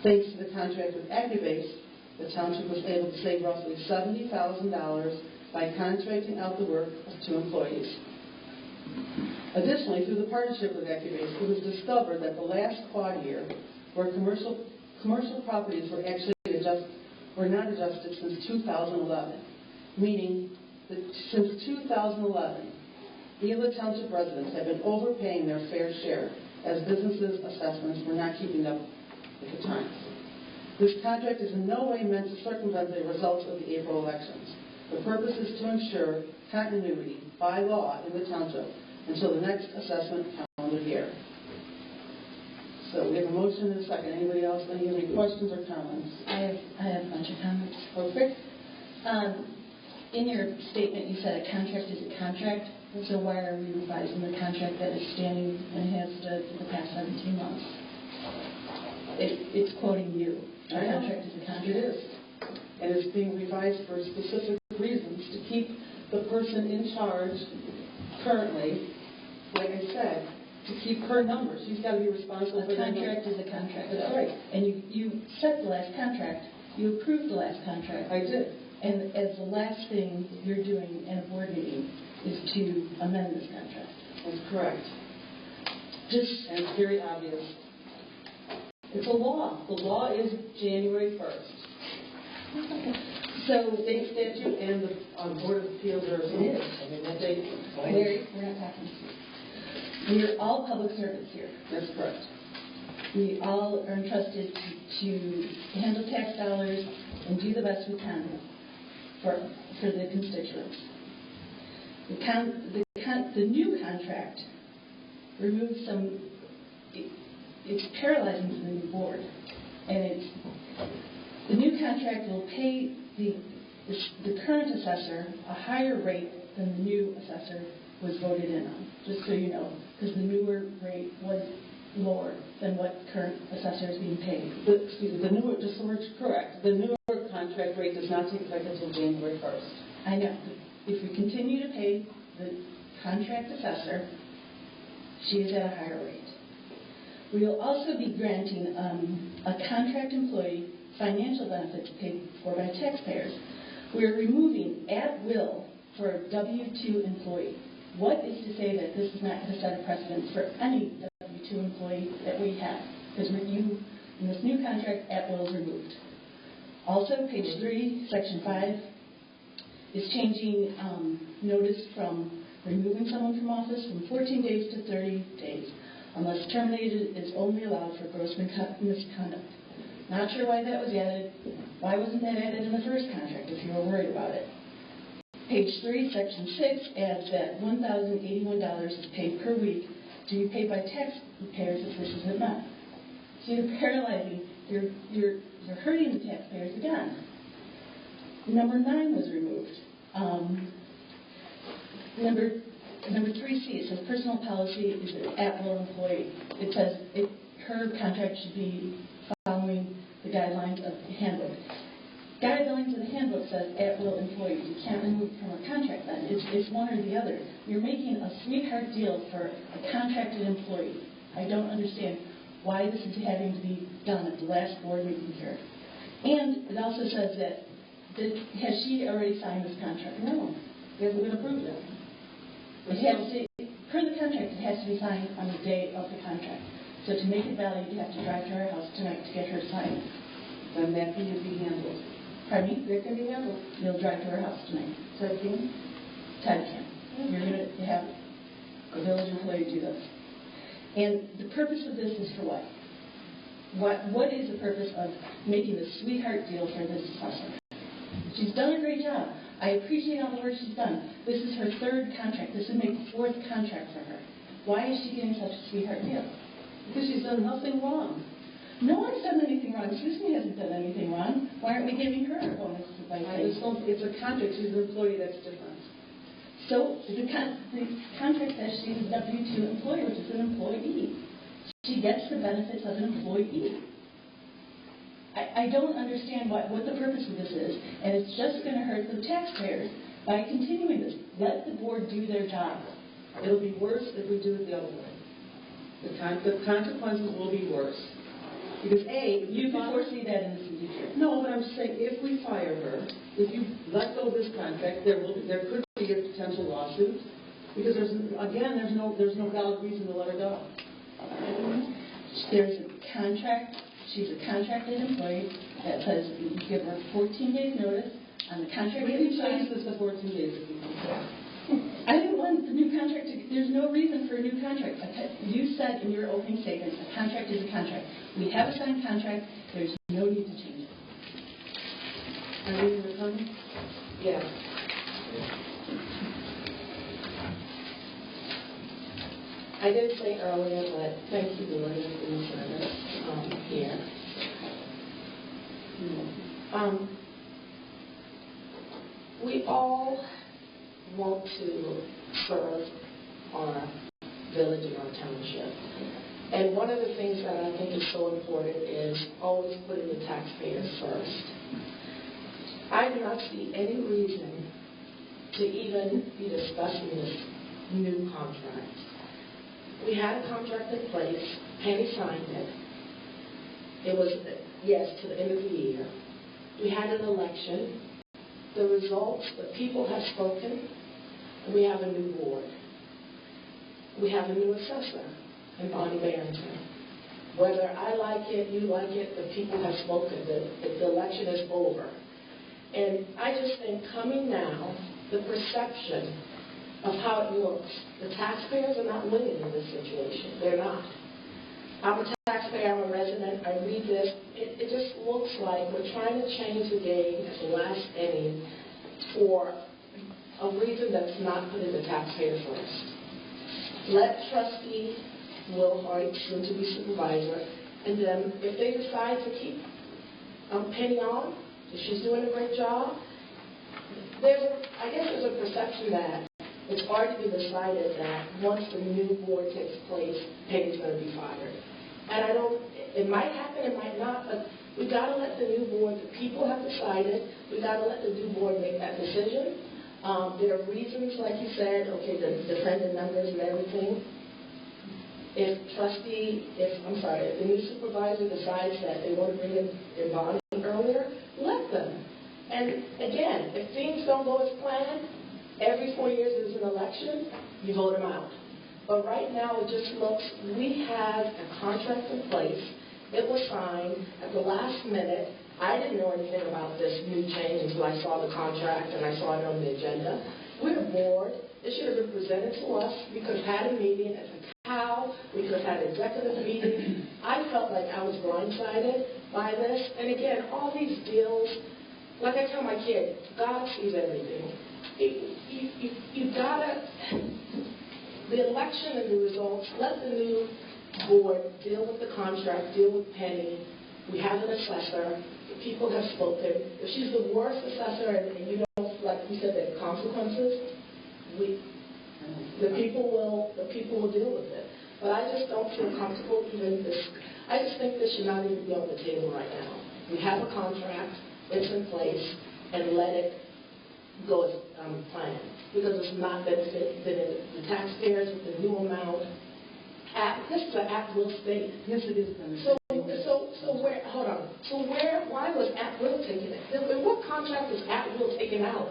Thanks to the contract with AccuBase, the township was able to save roughly $70,000 by contracting out the work of 2 employees. Additionally, through the partnership with AccuBase, it was discovered that the last quad year, where commercial properties were not adjusted since 2011, meaning that since 2011, Ela Township residents have been overpaying their fair share as businesses' assessments were not keeping up with the times. This contract is in no way meant to circumvent the results of the April elections. The purpose is to ensure continuity by law in the township until the next assessment calendar year. So we have a motion and a second. Anybody else? Any questions or comments? I have a bunch of comments. Okay. In your statement, you said a contract is a contract. So why are we revising the contract that is standing and has stood for the past 17 months? It's quoting you. A contract is a contract. It is. And it's being revised for specific reasons to keep the person in charge currently, like I said, to keep her numbers. She's got to be responsible for a contract is a contract. That's right. And you set the last contract. You approved the last contract. I did. And as the last thing you're doing in a board meeting is to amend this contract. That's correct. And it's very obvious. It's a law. The law is January 1st. So state statute and the Board of Appeals are. It is. I mean, that they. Larry, we're not talking. We're all public servants here. That's correct. We all are entrusted to handle tax dollars and do the best we can for the constituents. The new contract removes some. It's paralyzing to the new board, and the new contract will pay the current assessor a higher rate than the new assessor was voted in on. Just so you know, because the newer rate was lower than what current assessor is being paid. The newer, just so we're correct, the newer contract rate does not take effect until January 1st. I know. If we continue to pay the contract assessor, she is at a higher rate. We will also be granting a contract employee financial benefits paid for by taxpayers. We are removing at will for a W-2 employee. What is to say that this is not going to set a precedent for any W-2 employee that we have? Because in this new contract, at will is removed. Also, page 3, section 5, is changing notice from removing someone from office from 14 days to 30 days, unless terminated is only allowed for gross misconduct. Not sure why that was added. Why wasn't that added in the first contract if you were worried about it? Page 3, section 6 adds that $1,081 is paid per week to be paid by taxpayers if this isn't met. So you're paralyzing, you're hurting the taxpayers again. Number 9 was removed. Number 3C, it says personal policy is an at-will employee. It says her contract should be following the guidelines of the handbook. Guidelines of the handbook says at-will employees. You can't remove from a contract then. It's one or the other. You're making a sweetheart deal for a contracted employee. I don't understand why this is having to be done at the last board meeting here. And it also says that, has she already signed this contract? No, it hasn't been approved yet. It has to, per the contract, it has to be signed on the day of the contract. So to make it valid, you have to drive to her house tonight to get her signed. Then that can be handled. Pardon me? That can be handled. You'll drive to her house tonight. So can Ted can. You're going to have a village employee do this. And the purpose of this is for what? What is the purpose of making this sweetheart deal for this assessor? She's done a great job. I appreciate all the work she's done. This is her third contract. This would make the fourth contract for her. Why is she getting such a sweetheart deal? Because she's done nothing wrong. No one's done anything wrong. Susan hasn't done anything wrong. Why aren't we giving her a bonus? It's a contract. She's an employee. That's different. So the contract says she's a W-2 employee, which is an employee. She gets the benefits of an employee. I don't understand what the purpose of this is, and it's just going to hurt the taxpayers by continuing this. Let the board do their job. It'll be worse if we do it the other way. The consequences will be worse. Because A, You can foresee that in the future. no, but I'm saying if we fire her, if you let go of this contract, there could be a potential lawsuit. Because there's no valid reason to let her go. There's a contract. She's a contracted employee that says you give her 14 days notice on the contract. We can change this to 14 days if you want. I didn't want the new contract to, there's no reason for a new contract. You said in your opening statement, a contract is a contract. We have a signed contract. There's no need to change it. Are you going to come? Yes. I did say earlier, but thank you, Gloria, for your service here. We all want to serve our village and our township. And one of the things that I think is so important is always putting the taxpayers first. I do not see any reason to even be discussing this new contract. We had a contract in place. Penny signed it. It was, yes, to the end of the year. We had an election. The results, the people have spoken. And we have a new board. We have a new assessor in Bonnie Barrington. Whether I like it, you like it, the people have spoken. The election is over. And I just think coming now, the perception of how it looks, the taxpayers are not winning in this situation. They're not. I'm a taxpayer, I'm a resident, I read this. It just looks like we're trying to change the game at the last inning for a reason that's not putting the taxpayer first. Let trustee Will Hart, soon to be supervisor, and then if they decide to keep Penny on, if she's doing a great job, I guess there's a perception that it's hard to be decided that once the new board takes place, Penny's going to be fired. And it might happen, it might not, but we got to let the new board, the people have decided, we got to let the new board make that decision. There are reasons, like you said, okay, the defendant numbers and everything. If the new supervisor decides that they want to bring in Bonnie earlier, let them. And again, if things don't go as planned, every 4 years there's an election, you vote them out. But right now it just looks, we have a contract in place. It was signed at the last minute. I didn't know anything about this new change until I saw the contract and I saw it on the agenda. We're the board. It should have been presented to us. We could have had a meeting as a cow. We could have had an executive meeting. I felt like I was blindsided by this. And again, all these deals, like I tell my kid, God sees everything. You gotta, the election and the results, let the new board deal with the contract, deal with Penny. We have an assessor. The people have spoken. If she's the worst assessor and you don't, like you said, there are consequences, the people will deal with it. But I just don't feel comfortable even this. I just think this should not even be on the table right now. We have a contract. It's in place, and let it go as planned, because it's not benefiting the taxpayers with the new amount. This is an at-will state. Yes, it is. So where, hold on. So why was at-will taken out? In what contract was at-will taken out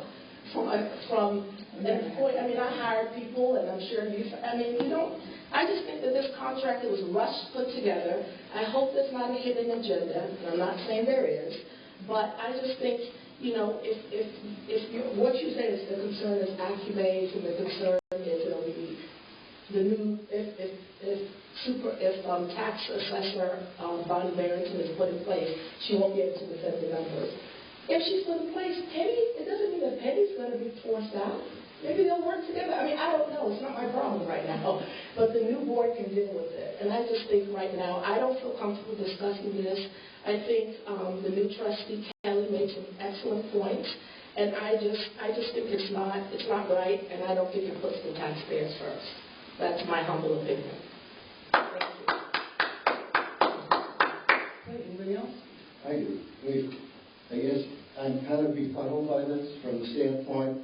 from an employee? I mean, I hired people, and I'm sure I just think that this contract was rushed, put together. I hope there's not a hidden agenda, and I'm not saying there is, but I just think, if what you say is the concern is accumulates, and the concern is the new, if tax assessor Bonnie Barrington is put in place, she won't be able to defend the numbers. If she's put in place, it doesn't mean that Penny's going to be forced out. Maybe they'll work together. I mean, I don't know. It's not my problem right now. But the new board can deal with it. And I just think right now, I don't feel comfortable discussing this. I think the new trustee, Kelly, made some excellent points. And I just think it's not right, and I don't think it puts the taxpayers first. That's my humble opinion. Thank you. Anybody else? I guess I'm kind of befuddled by this from the standpoint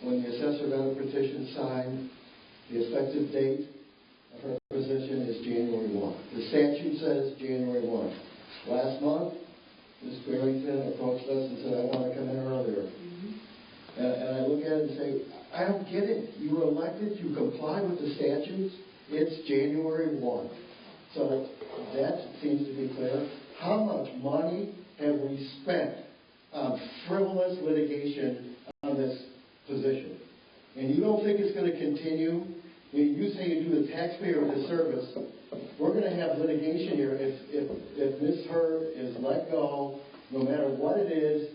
when the assessor got a petition signed, the effective date of her position is January 1. The statute says January 1. Last month, Ms. Barrington approached us and said, I want to come in earlier. And I look at it and say, I don't get it. You were elected, you comply with the statutes, it's January 1. So that seems to be clear. How much money have we spent on frivolous litigation on this position? And you don't think it's going to continue? I mean, you say you do the taxpayer a disservice. We're going to have litigation here. If Ms. Hurd is let go, no matter what it is,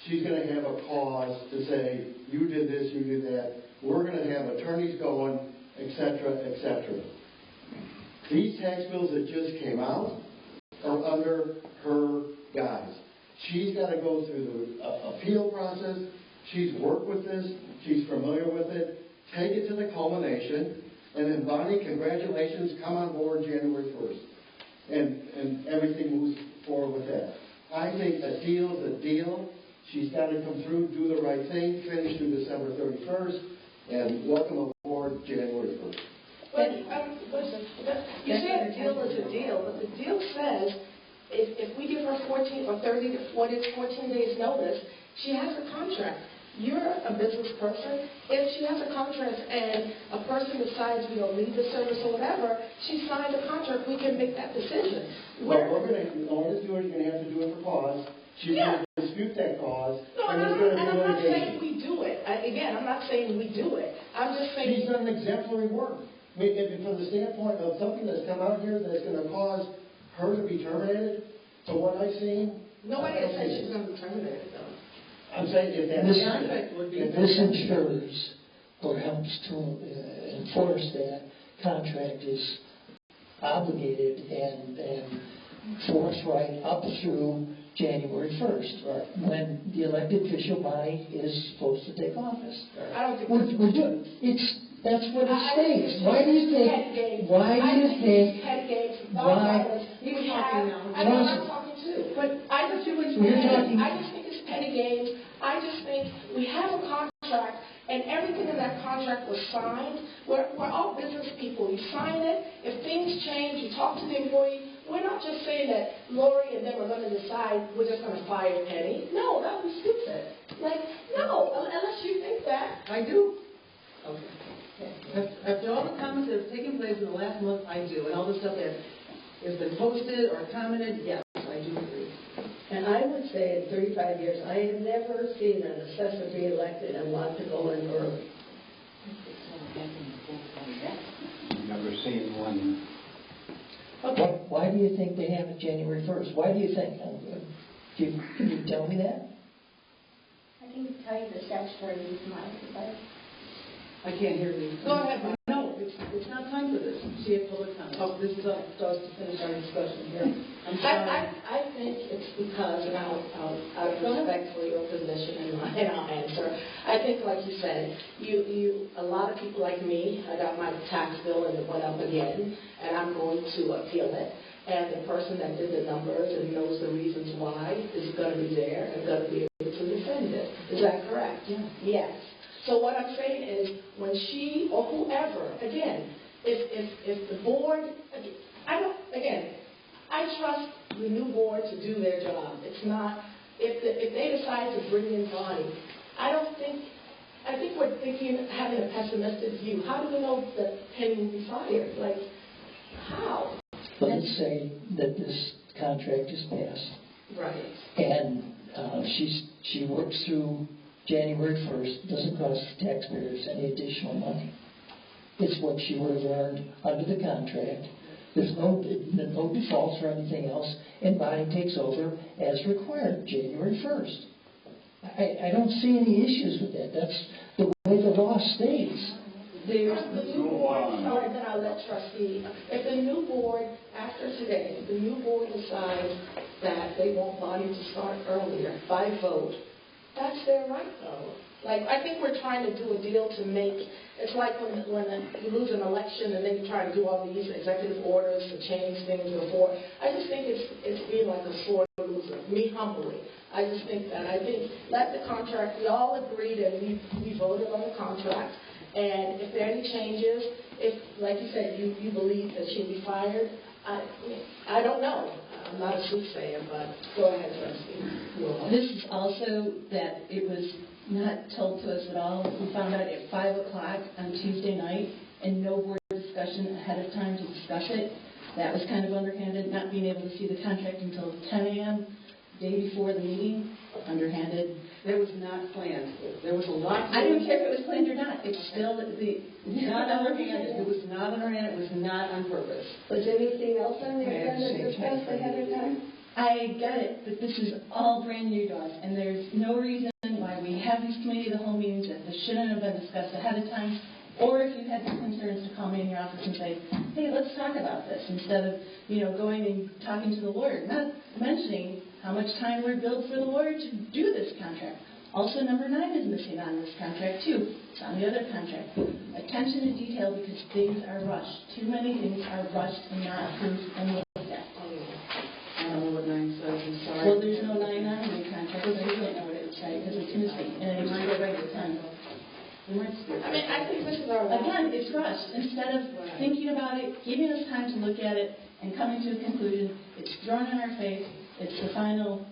she's going to have a cause to say, you did this, you did that. We're going to have attorneys going, etc., etc. These tax bills that just came out are under her guise. She's got to go through the appeal process. She's worked with this. She's familiar with it. Take it to the culmination. And then, Bonnie, congratulations. Come on board January 1st. And everything moves forward with that. I think a deal is a deal. She's got to come through, do the right thing, finish through December 31st, and welcome aboard January 1st. But you say a deal is a deal, but the deal says if we give her 14 or 30 to 14 days notice, she has a contract. You're a business person. If she has a contract and a person decides we don't need the service or whatever, she signed a contract, we can make that decision. Well, we're going to, in order to do it, you're going to have to do it for cause. She's going to dispute that cause. No, and I'm not saying we do it. Again, I'm not saying we do it. I'm just saying... She's done exemplary work. I mean, and from the standpoint of something that's come out here that's going to cause her to be terminated, from what I've seen... Nobody has said she's going to be terminated, though. I'm saying if that this ensures or helps to enforce that contract is obligated and forced right up through January 1st, right, when the elected official body is supposed to take office. Right. I don't think we're doing that's what it states. Why do you think? Why do you think? Why? You have. I know I'm talking too, but I just think it's petty games. I just think we have a contract, and everything in that contract was signed. We're all business people. You sign it. If things change, you talk to the employee. We're not just saying that Lori and them are going to decide we're just going to fire Penny. No, that would be stupid. No, unless you think that. I do. Okay. After all the comments that have taken place in the last month, I do. And all the stuff that has been posted or commented, yes, I do agree. And I would say in 35 years, I have never seen an assessor be elected and want to go in early. I've never seen one. Okay. Why do you think they have it January 1st? Why do you think? Can you tell me that? I can tell you the statutory reason why it's better. I can't hear you. Go ahead. No, it's not time for this. She had public comment. Oh, this is up to us to finish our discussion here. I'm sorry. I think it's because, and I'll respect for your position and I'll answer. I think, like you said, a lot of people like me, I got my tax bill and it went up again, and I'm going to appeal it. And the person that did the numbers and knows the reasons why is going to be there and going to be able to defend it. Is that correct? Yeah. Yes. So what I'm saying is, when she or whoever, again, if the board, I trust the new board to do their job. It's not, if they decide to bring in Bonnie, I think we're thinking, having a pessimistic view. How do we know that Penny will be fired? Like, how? Let's say that this contract is passed. Right. And she works through January 1st, doesn't cost the taxpayers any additional money. It's what she would have earned under the contract. There's no defaults or anything else, and Bonnie takes over as required January 1st. I don't see any issues with that. That's the way the law states. There's the new board, sorry, then I'll let trustee, if the new board, after today, if the new board decides that they want Bonnie to start earlier by vote, that's their right, though. Like, I think we're trying to do a deal to make, it's like when you lose an election and then you try to do all these executive orders to change things before. I just think it's being like a sore loser, me humbly. I just think that. I think let the contract, we all agreed and we voted on the contract. And if there are any changes, if, like you said, you believe that she'll be fired, I don't know. I'm not a soothsayer, but go ahead, trustee. This is also that it was not told to us at all. We found out at 5 o'clock on Tuesday night, and no board discussion ahead of time to discuss it. That was kind of underhanded, not being able to see the contract until 10 a.m., day before the meeting, underhanded. It was not planned. There was a lot. I don't care if it was planned or not. It's still not underhanded. It was not underhanded. It was not on purpose. Was anything else on the agenda discussed ahead of time? I get it, but this is all brand new to us, and there's no reason why we have these committee of the whole meetings that this shouldn't have been discussed ahead of time. Or if you had some concerns, to call me in your office and say, hey, let's talk about this, instead of, going and talking to the lawyer, not mentioning how much time we're billed for the lawyer to do this contract. Also, number 9 is missing on this contract, too. It's on the other contract. Attention to detail, because things are rushed. Too many things are rushed and not approved and looked at. I don't know what 9 says. I'm sorry. Well, there's no 9 on the contract, so you don't know what it would say, because it's missing. And it might go right to 10. I think this is our last. Again, it's rushed. Instead of thinking about it, giving us time to look at it, and coming to a conclusion, it's thrown in our face. It's the final.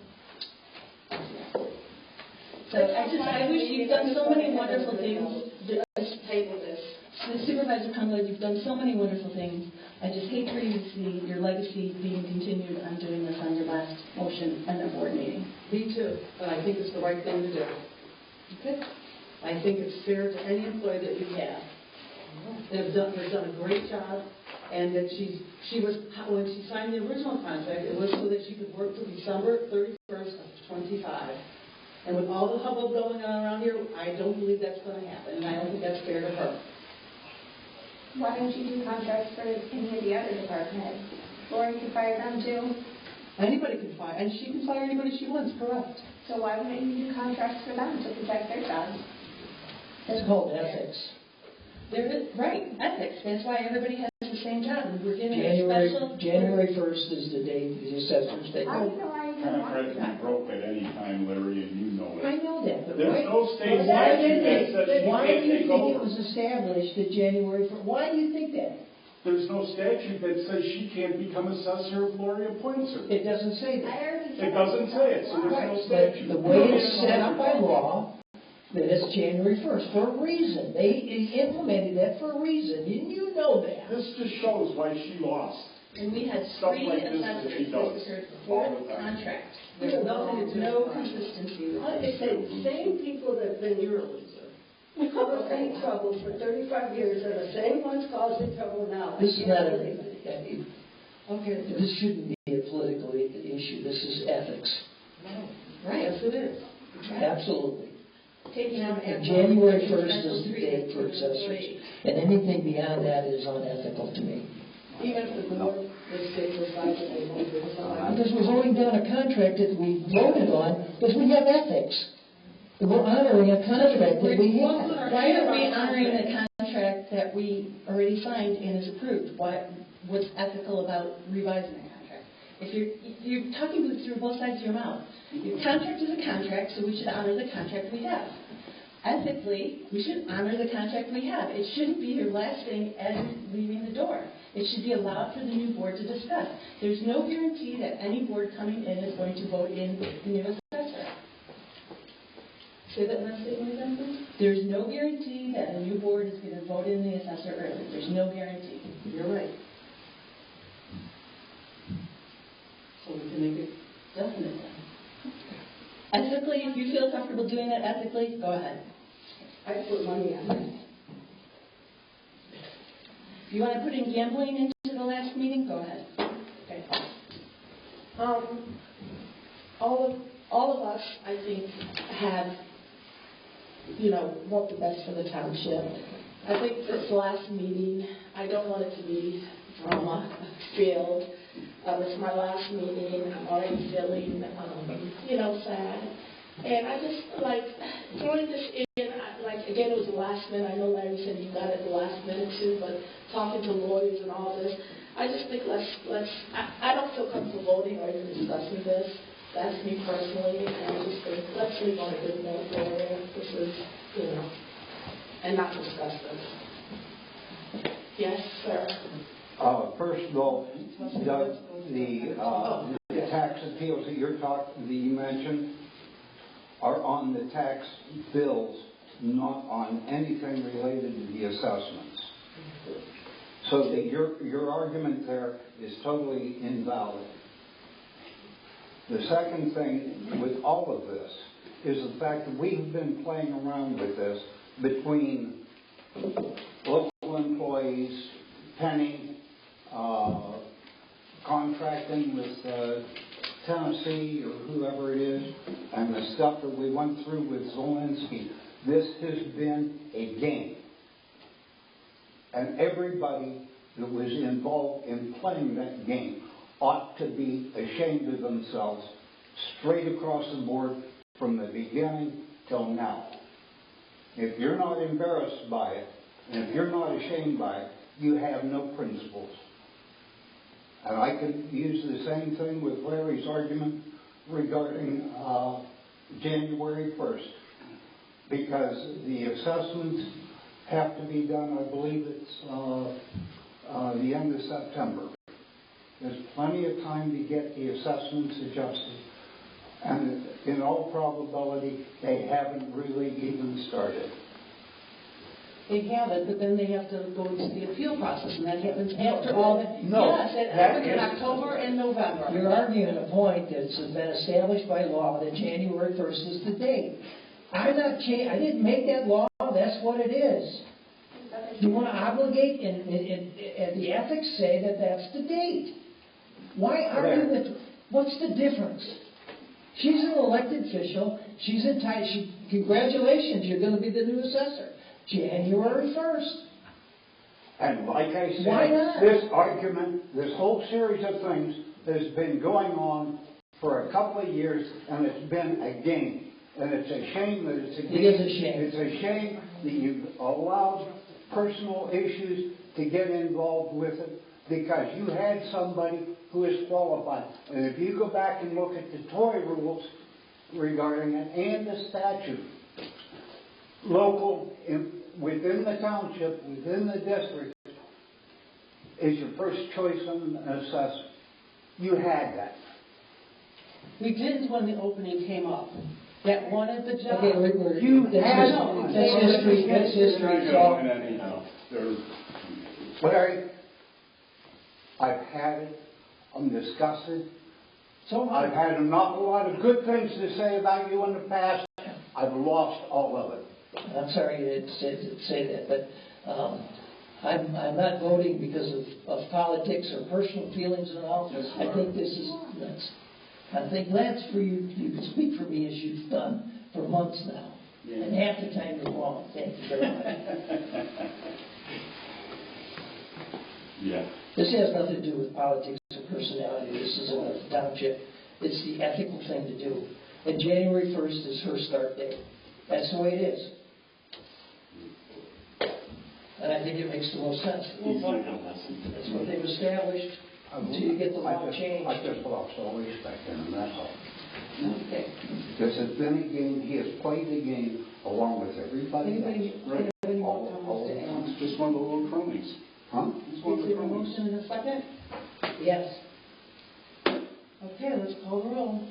So I wish you've done so many wonderful things. Table this. Supervisor Cumberland, you've done so many wonderful things. I just hate for you to see your legacy being continued on doing this on your last motion and a board meeting. Me too, but I think it's the right thing to do. Okay? I think it's fair to any employee that you have. They've done a great job, and that she was, when she signed the original contract, it was so that she could work till December 31st of 25. And with all the hubbub going on around here, I don't believe that's going to happen, and I don't think that's fair to her. Why don't you do contracts for any of the other department heads? Lori can fire them too. Anybody can fire, and she can fire anybody she wants, correct? So why wouldn't you do contracts for them to protect their jobs? It's called ethics. Right, ethics. That's why everybody has the same job. And we're giving January 1st is the date the assessors take How do over. you know I even Contract can be broke at any time, Larry, and you know it. I know that, but There's no state why statute that says you why can't do you take think over. it was established at January 1st? Why do you think that? There's no statute that says she can't become assessor if Lori appoints her. It doesn't say that. It doesn't say it, so there's no statute. The way it's set up by law, that it's January 1st for a reason. They implemented that for a reason. Didn't you know that? This just shows why she lost. And we had Stuff 3 like this that assessors she does for all the time. contracts. There's nothing to do No with it. consistency. It's the same people that have been your loser. Causing trouble for 35 years are the same ones causing trouble now. This is not a. Okay. This shouldn't be a political issue. This is ethics. Right. Yes, it is. Absolutely. Taking out And January 1st is the date for assessors. And anything beyond that is unethical to me. Even if the board, the state decides that they won't do it. Because we're voting down a contract that we voted on because we have ethics. We're honoring a contract that we have. Why are we honoring the contract that we already signed and is approved? What's ethical about revising that contract? If you're talking through both sides of your mouth. Your contract is a contract, so we should honor the contract we have. Ethically, we should honor the contract we have. It shouldn't be your last thing as you're leaving the door. It should be allowed for the new board to discuss. There's no guarantee that any board coming in is going to vote in the new assessor. Say that last statement again, please. There's no guarantee that the new board is going to vote in the assessor early. There's no guarantee. You're right. So we can make it definite then. Ethically, if you feel comfortable doing that ethically, go ahead. I put money on it. If you want to put in gambling into the last meeting, go ahead. Okay. All of us, I think, have, want the best for the township. I think this last meeting, I don't want it to be drama-filled. It's my last meeting. I'm already feeling, sad. And I just, throwing this in, again, it was the last minute. I know Larry said you got it the last minute too, but talking to lawyers and all this, I just think I don't feel comfortable voting or even discussing this. That's me personally, and I just think let's leave on a good note there. This is, and not discuss this. Yes, sir. First of all, Doug, the tax appeals that you mentioned are on the tax bills, not on anything related to the assessments. So your argument there is totally invalid. The second thing with all of this is the fact that we've been playing around with this between local employees, Penny, contracting with Tennessee or whoever it is, and the stuff that we went through with Zelensky. This has been a game. And everybody that was involved in playing that game ought to be ashamed of themselves straight across the board from the beginning till now. If you're not embarrassed by it, and if you're not ashamed by it, you have no principles. And I could use the same thing with Larry's argument regarding January 1st, because the assessments have to be done, I believe it's the end of September. There's plenty of time to get the assessments adjusted. And in all probability, they haven't really even started. They have it, but then they have to go into the appeal process, and that happens after all that. No, yes, it happens in October and November. You're arguing a point that's been established by law that January 1st is the date. I didn't make that law. That's what it is. You want to obligate, and the ethics say that that's the date. Why argue with? What's the difference? She's an elected official. She's entitled. Congratulations, you're going to be the new assessor. January 1st. And like I said, why not? This argument, this whole series of things has been going on for a couple of years, and it's been a game. And it's a shame that it's a game. It is a shame. It's a shame that you've allowed personal issues to get involved with it, because you had somebody who is qualified. And if you go back and look at the toy rules regarding it and the statute, local, within the township, within the district, is your first choice on an assessor. You had that. We didn't when the opening came up. That wanted the job. Okay, that's history. That's history. Larry, I've had it. I'm disgusted. So I've had an awful lot of good things to say about you in the past. I've lost all of it. I'm sorry to say that, but I'm not voting because of politics or personal feelings and all. I think this is nuts. I think, Lance, for you can speak for me as you've done for months now. Yeah. And half the time you're wrong. Thank you very much. Yeah. This has nothing to do with politics or personality. This is about the township. It's the ethical thing to do. And January 1st is her start date. That's the way it is. And I think it makes the most sense. That's what they've established until you get the law changed. I just lost all respect in him, that's all. Okay. This has been a game. He has played the game along with everybody else. Anybody It's just one of the little cronies. Huh? It's going Is there a motion and a second? Yes. Okay, let's call the roll.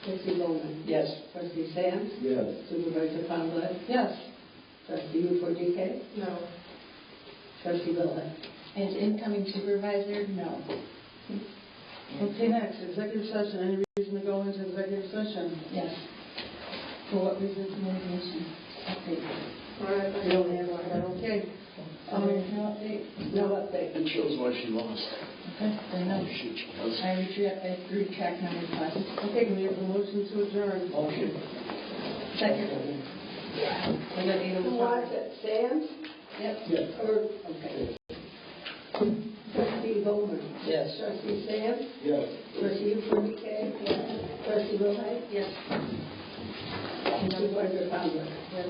Trustee Bowman? Yes. Trustee Sands? Yes. Supervisor Conrad? Yes. Trustee Ufordike? No. Trustee Wilhite? As incoming supervisor, no. Okay, next, executive session. Any reason to go into executive session? Yes. For what reason? Litigation. Okay. You don't have one, okay. No update? No update. It shows why she lost. Okay, fair enough. She does. I retract my request. Okay, can we have a motion to adjourn? Motion. Second. I got 8:05. Who wants it? Sands? Yep. Yes. Okay. Trustee Bowman? Yes. Trustee Sands? Yes. Trustee Ufordike? Yes. Trustee Wilhite? Yes. Supervisor Conrad? Yes.